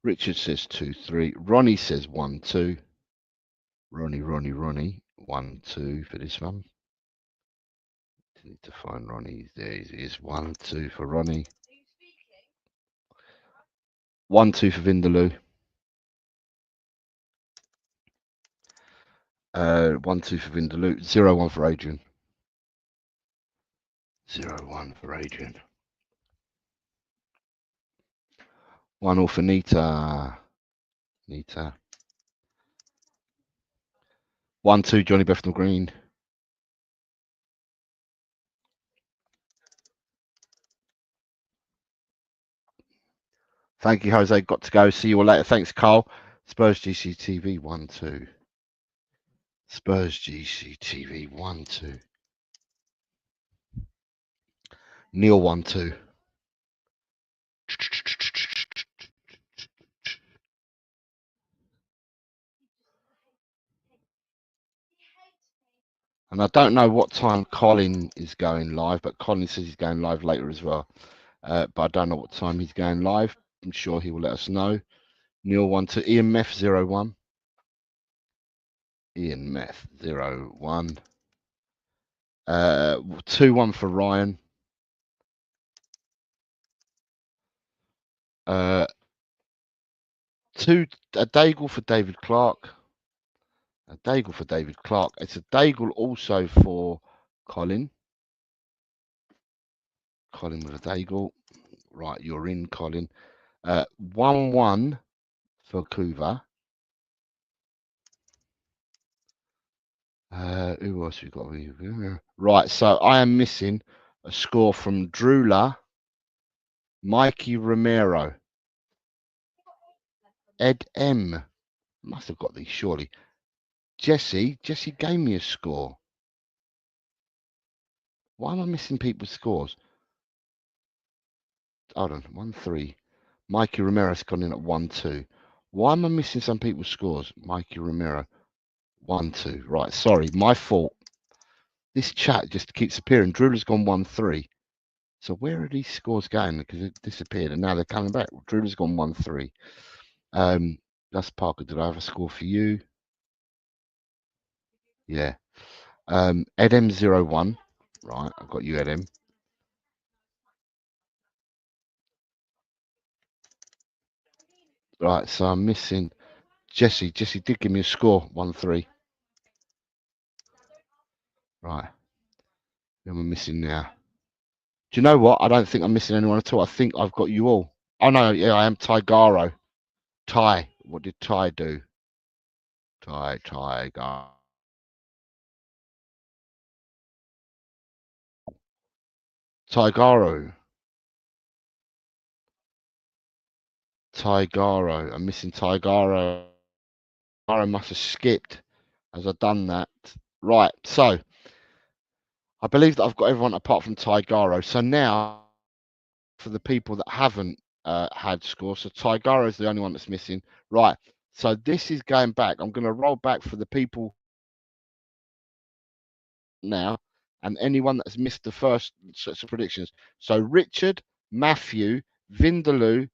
Richard says 2-3. Ronnie says 1-2. Ronnie. 1-2 for this one. Need to find Ronnie. There he is. 1-2 for Ronnie. 1-2 for Vindaloo. 1-2 for Vindaloo. 0-1 for Adrian. 0-1 for Adrian. 1-0 for Nita. 1-2 Johnny Bethnal Green. Thank you, Jose. Got to go. See you all later. Thanks, Carl. Spurs GCTV 1-2. Spurs GCTV 1-2. Neil 1-2. And I don't know what time Colin is going live, but Colin says he's going live later as well. But I don't know what time he's going live. I'm sure he will let us know. Neil 1 to Ian Meth 01. Ian Meth 01. 2-1 for Ryan. 2 a Daigle for David Clark. A Daigle for David Clark. It's a Daigle also for Colin. Colin with a Daigle. Right, you're in, Colin. 1-1 for Kuva. Who else we got? Right, so I am missing a score from Drula, Mikey Romero, Ed M. Must have got these surely. Jesse gave me a score. Why am I missing people's scores? Hold on, 1-3. Mikey Romero's gone in at 1-2. Why am I missing some people's scores? Mikey Romero, 1-2. Right, sorry, my fault. This chat just keeps appearing. Drula's gone 1-3. So where are these scores going? Because it disappeared and now they're coming back. Drula's gone 1-3. That's Parker. Did I have a score for you? Yeah. Edem 01. Right, I've got you, Edem. Right, so I'm missing Jesse. Jesse did give me a score, 1-3. Right. Who am I missing now? Do you know what? I don't think I'm missing anyone at all. I think I've got you all. Oh no, yeah, I am Tigaro. Ty. What did Ty do? Tigaro. Tigaro. Tigaro. I'm missing Tigaro. I must have skipped as I've done that. Right, so I believe that I've got everyone apart from Tigaro. So now, for the people that haven't had scores, so Tigaro is the only one that's missing. Right, so this is going back. I'm going to roll back for the people now and anyone that's missed the first sets of predictions. So Richard, Matthew, Vindaloo,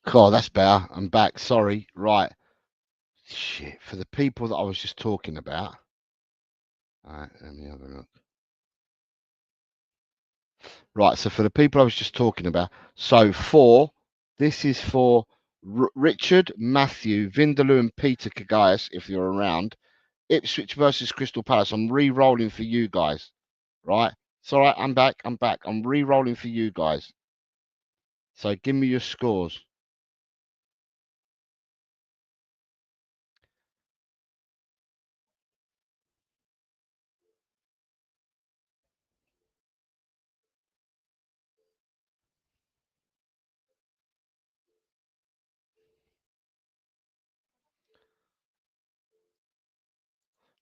God, that's better. I'm back. Sorry. Right. Shit. For the people that I was just talking about. All right, let me have a look. Right, so for the people I was just talking about, so this is for Richard, Matthew, Vindaloo, and Peter Kagayas, if you're around. Ipswich versus Crystal Palace. I'm re-rolling for you guys, right? It's all right. I'm back. I'm re-rolling for you guys. So give me your scores.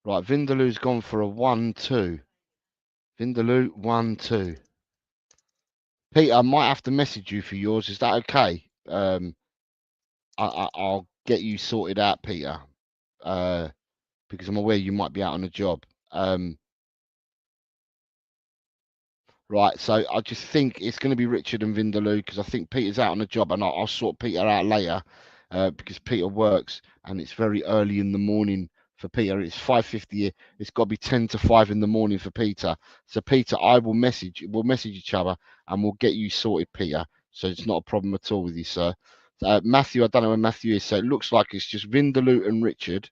Right, Vindaloo's gone for a 1-2. Vindaloo 1-2. Peter, I might have to message you for yours. Is that okay? I'll get you sorted out, Peter. Because I'm aware you might be out on a job. Right, so I just think it's going to be Richard and Vindaloo because I think Peter's out on a job, and I'll sort Peter out later because Peter works and it's very early in the morning for Peter. It's 5:50. It's got to be 10 to 5 in the morning for Peter. So Peter, we'll message each other and we'll get you sorted, Peter. So it's not a problem at all with you, sir. Matthew, I don't know where Matthew is. So it looks like it's just Vindaloo and Richard,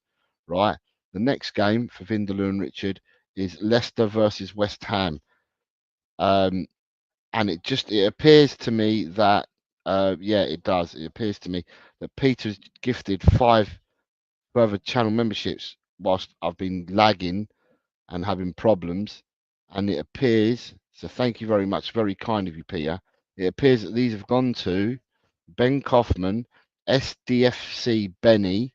right? The next game for Vindaloo and Richard is Leicester versus West Ham. And it appears to me that yeah, it does. It appears to me that Peter's gifted 5 further channel memberships whilst I've been lagging and having problems. And it appears, so thank you very much, very kind of you, Peter. It appears that these have gone to Ben Kaufman, SDFC Benny,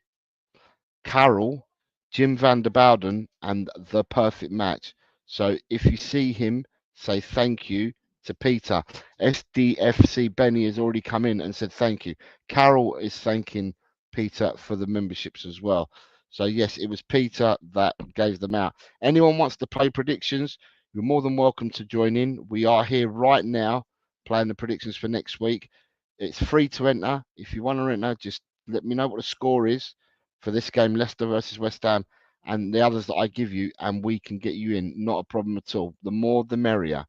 Carol, Jim van der Bowden, and The Perfect Match. So if you see him, say thank you to Peter. SDFC Benny has already come in and said thank you. Carol is thanking Peter for the memberships as well. So yes, it was Peter that gave them out. Anyone wants to play predictions, you're more than welcome to join in. We are here right now playing the predictions for next week. It's free to enter. If you want to enter, just let me know what the score is for this game, Leicester versus West Ham, and the others that I give you, and we can get you in. Not a problem at all. The more, the merrier.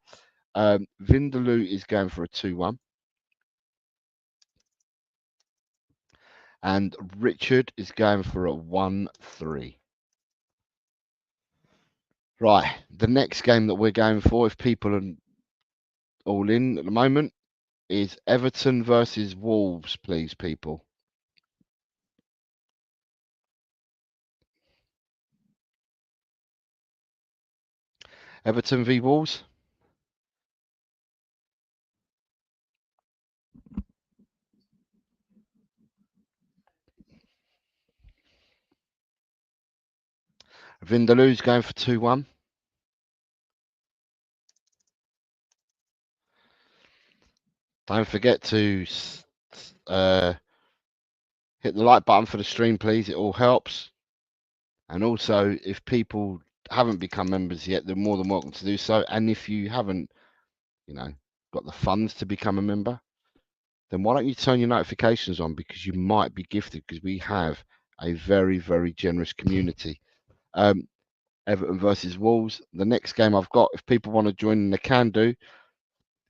Vindaloo is going for a 2-1. And Richard is going for a 1-3. Right, the next game that we're going for, if people are all in at the moment, is Everton versus Wolves, please, people. Everton v Wolves. Vindaloo's going for 2-1. Don't forget to hit the like button for the stream, please. It all helps. And also, if people haven't become members yet, they're more than welcome to do so. And if you haven't, got the funds to become a member, then why don't you turn your notifications on, because you might be gifted, because we have a very, very generous community. Everton versus Wolves. The next game I've got, if people want to join in, they can do,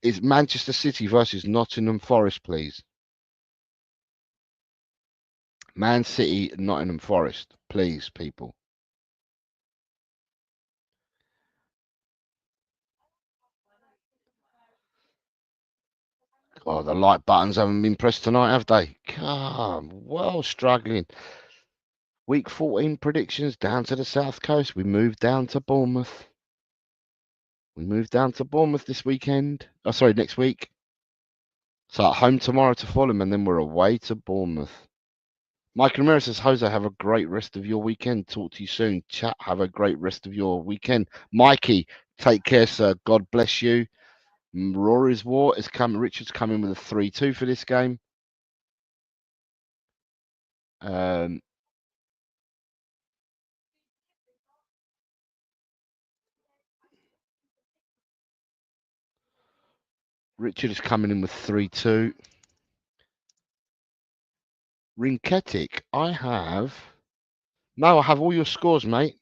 is Manchester City versus Nottingham Forest, please. Man City, Nottingham Forest, please, people. Oh, the like buttons haven't been pressed tonight, have they? Come, well, struggling. Week 14 predictions down to the south coast. We moved down to Bournemouth. We moved down to Bournemouth this weekend. Oh, sorry, next week. So at home tomorrow to Fulham, and then we're away to Bournemouth. Mike Ramirez says, Jose, have a great rest of your weekend. Talk to you soon. Chat, have a great rest of your weekend. Mikey, take care, sir. God bless you. Rory's War is coming. Richard's coming with a 3-2 for this game. Richard is coming in with 3-2. Rinketic, I have all your scores, mate.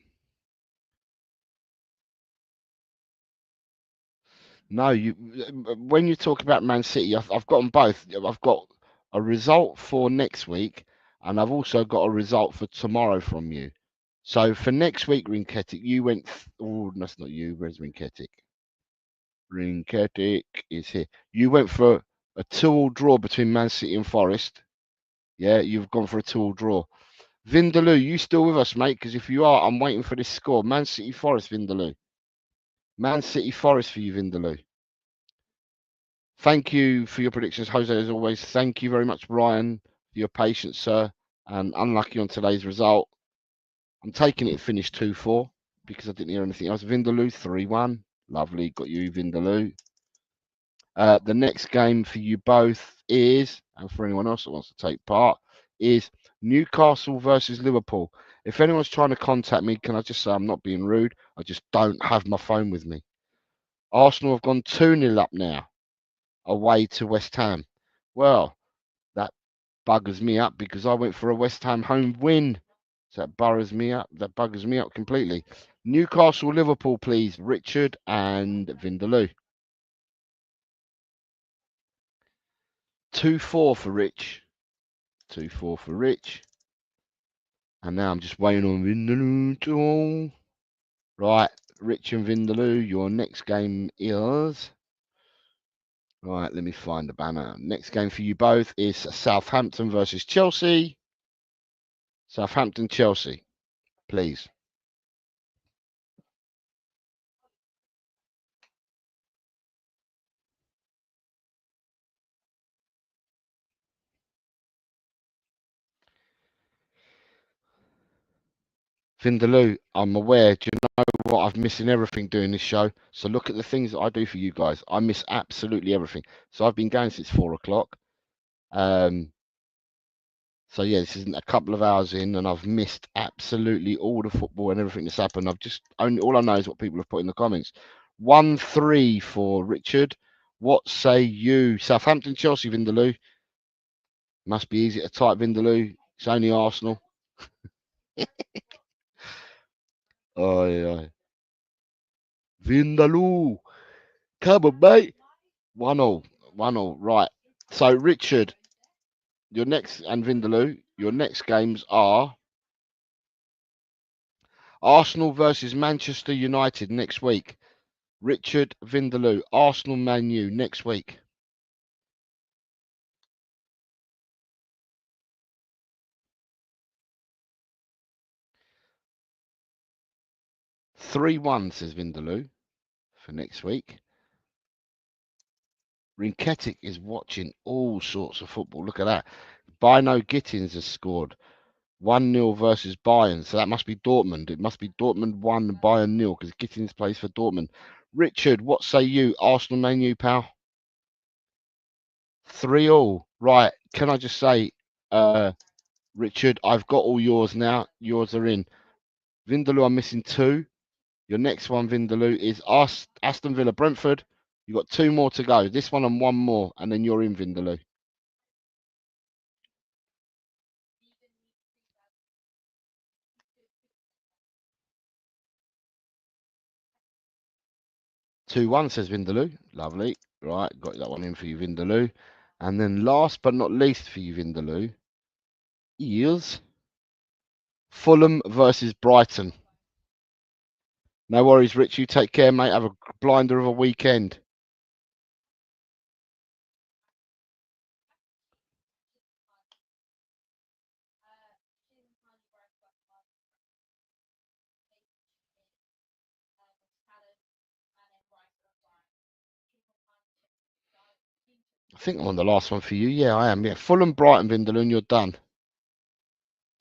No, you. When you talk about Man City, I've got them both. I've got a result for next week, and I've also got a result for tomorrow from you. So for next week, Rinketic, you went. Oh, that's not you. Where's Rinketic? Rinketic is here. You went for a 2-2 draw between Man City and Forest. Yeah, you've gone for a 2-2 draw. Vindaloo, you still with us, mate? Because if you are, I'm waiting for this score. Man City Forest, Vindaloo. Man City Forest for you, Vindaloo. Thank you for your predictions, Jose, as always. Thank you very much, Brian, for your patience, sir. And unlucky on today's result. I'm taking it finished 2-4 because I didn't hear anything else. Vindaloo, 3-1. Lovely. Got you, Vindaloo. The next game for you both is, and for anyone else that wants to take part, is Newcastle versus Liverpool. If anyone's trying to contact me, can I just say I'm not being rude? I just don't have my phone with me. Arsenal have gone 2-0 up now, away to West Ham. Well, that buggers me up because I went for a West Ham home win. So that buggers me up. That buggers me up completely. Newcastle, Liverpool, please. Richard and Vindaloo. 2-4 for Rich. 2-4 for Rich. And now I'm just waiting on Vindaloo. Right, Rich and Vindaloo, your next game is... Right, let me find the banner. Next game for you both is Southampton versus Chelsea. Southampton, Chelsea, please. Vindaloo, I'm aware. Do you know what? I've missing everything doing this show. So look at the things that I do for you guys. I miss absolutely everything. So I've been going since 4 o'clock. So yeah, this isn't a couple of hours in, and I've missed absolutely all the football and everything that's happened. I've just only all I know is what people have put in the comments. 1-3 for Richard. What say you? Southampton, Chelsea, Vindaloo. Must be easy to type, Vindaloo. It's only Arsenal. Oh yeah. Vindaloo. Come on, mate. 1-0. 1-0. Right. So Richard, your next and Vindaloo, your next games are Arsenal versus Manchester United next week. Richard Vindaloo, Arsenal Man U next week. 3-1, says Vindaloo, for next week. Rinketic is watching all sorts of football. Look at that. Bino Gittins has scored 1-0 versus Bayern. So that must be Dortmund. It must be Dortmund 1, Bayern 0, because Gittins plays for Dortmund. Richard, what say you? Arsenal Man U, pal? 3-3. Right. Can I just say, Richard, I've got all yours now. Yours are in. Vindaloo, I'm missing 2. Your next one, Vindaloo, is Aston Villa Brentford. You've got 2 more to go. This one and 1 more, and then you're in, Vindaloo. Two one, says Vindaloo. Lovely. Right, got that one in for you, Vindaloo. And then last but not least for you, Vindaloo, is Fulham versus Brighton. No worries, Rich. You take care, mate. Have a blinder of a weekend. I think I'm on the last one for you. Yeah, I am. Yeah, Fulham, Brighton, Vindaloo, and you're done.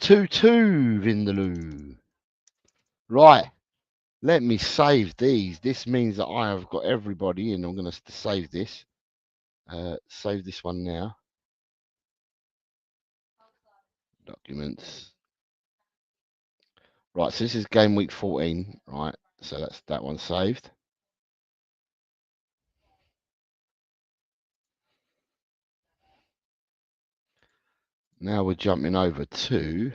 2-2, Vindaloo. Right. Let me save these. This means that I have got everybody in. I'm going to save this. Save this one now. Documents. Right, so this is game week 14. Right, so that's that one saved. Now we're jumping over to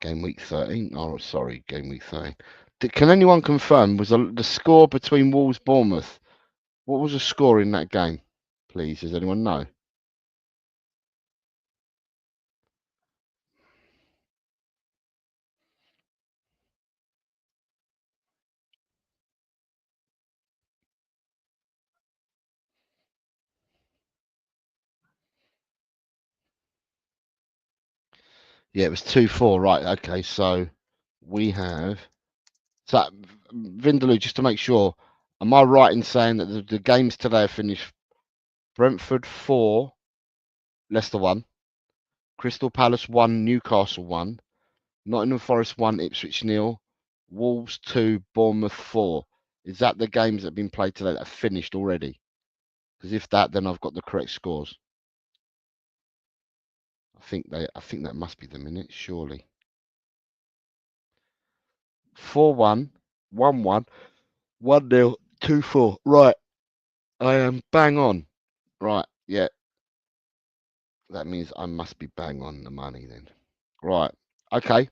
game week 13. Oh, sorry, game week 13. Can anyone confirm, was the score between Wolves Bournemouth What was the score in that game, please? Does anyone know? Yeah, it was 2-4. Right. Okay. So we have. So Vindaloo, just to make sure, am I right in saying that the games today have finished? Brentford 4, Leicester 1, Crystal Palace 1, Newcastle 1, Nottingham Forest 1, Ipswich 0, Wolves 2, Bournemouth 4. Is that the games that have been played today that have finished already? Because if that, then I've got the correct scores. I think that must be the minute, surely. 4-1, 1-1, 1-0, 2-4. Right. I am bang on. Right, yeah. That means I must be bang on the money then. Right. Okay.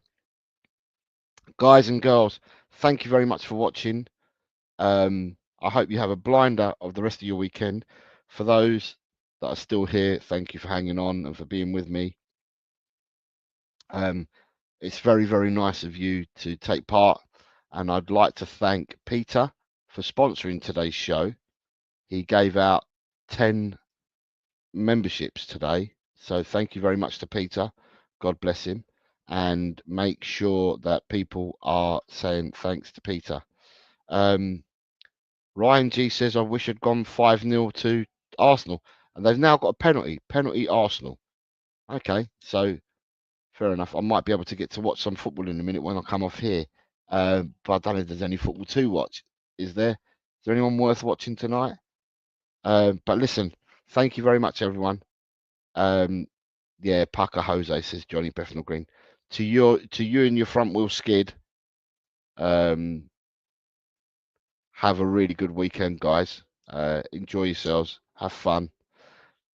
Guys and girls, thank you very much for watching. I hope you have a blinder of the rest of your weekend. For those that are still here, thank you for hanging on and for being with me. It's very, very nice of you to take part. And I'd like to thank Peter for sponsoring today's show. He gave out 10 memberships today. So thank you very much to Peter. God bless him. And make sure that people are saying thanks to Peter. Ryan G says, I wish I'd gone 5-0 to Arsenal. And they've now got a penalty. Penalty Arsenal. Okay, so fair enough. I might be able to get to watch some football in a minute when I come off here. But I don't know if there's any football to watch. Is there? Is there anyone worth watching tonight? But listen, thank you very much, everyone. Yeah, Parker Jose, says Johnny Bethnal Green. To you and your front wheel skid. Have a really good weekend, guys. Enjoy yourselves. Have fun.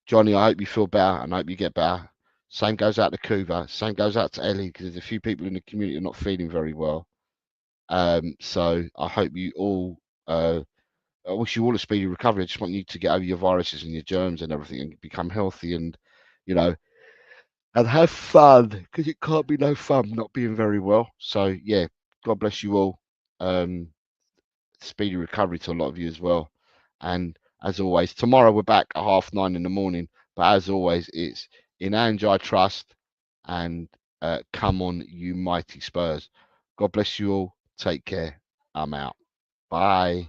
Johnny, I hope you feel better and I hope you get better. Same goes out to Kuva. Same goes out to Ellie because there's a few people in the community who are not feeling very well. So I hope you all. I wish you all a speedy recovery. I just want you to get over your viruses and your germs and everything and become healthy and, you know, and have fun because it can't be no fun not being very well. So yeah, God bless you all. Speedy recovery to a lot of you as well. And as always, tomorrow we're back at 9:30 in the morning. But as always, it's in Ange I trust and come on, you mighty Spurs. God bless you all. Take care. I'm out. Bye.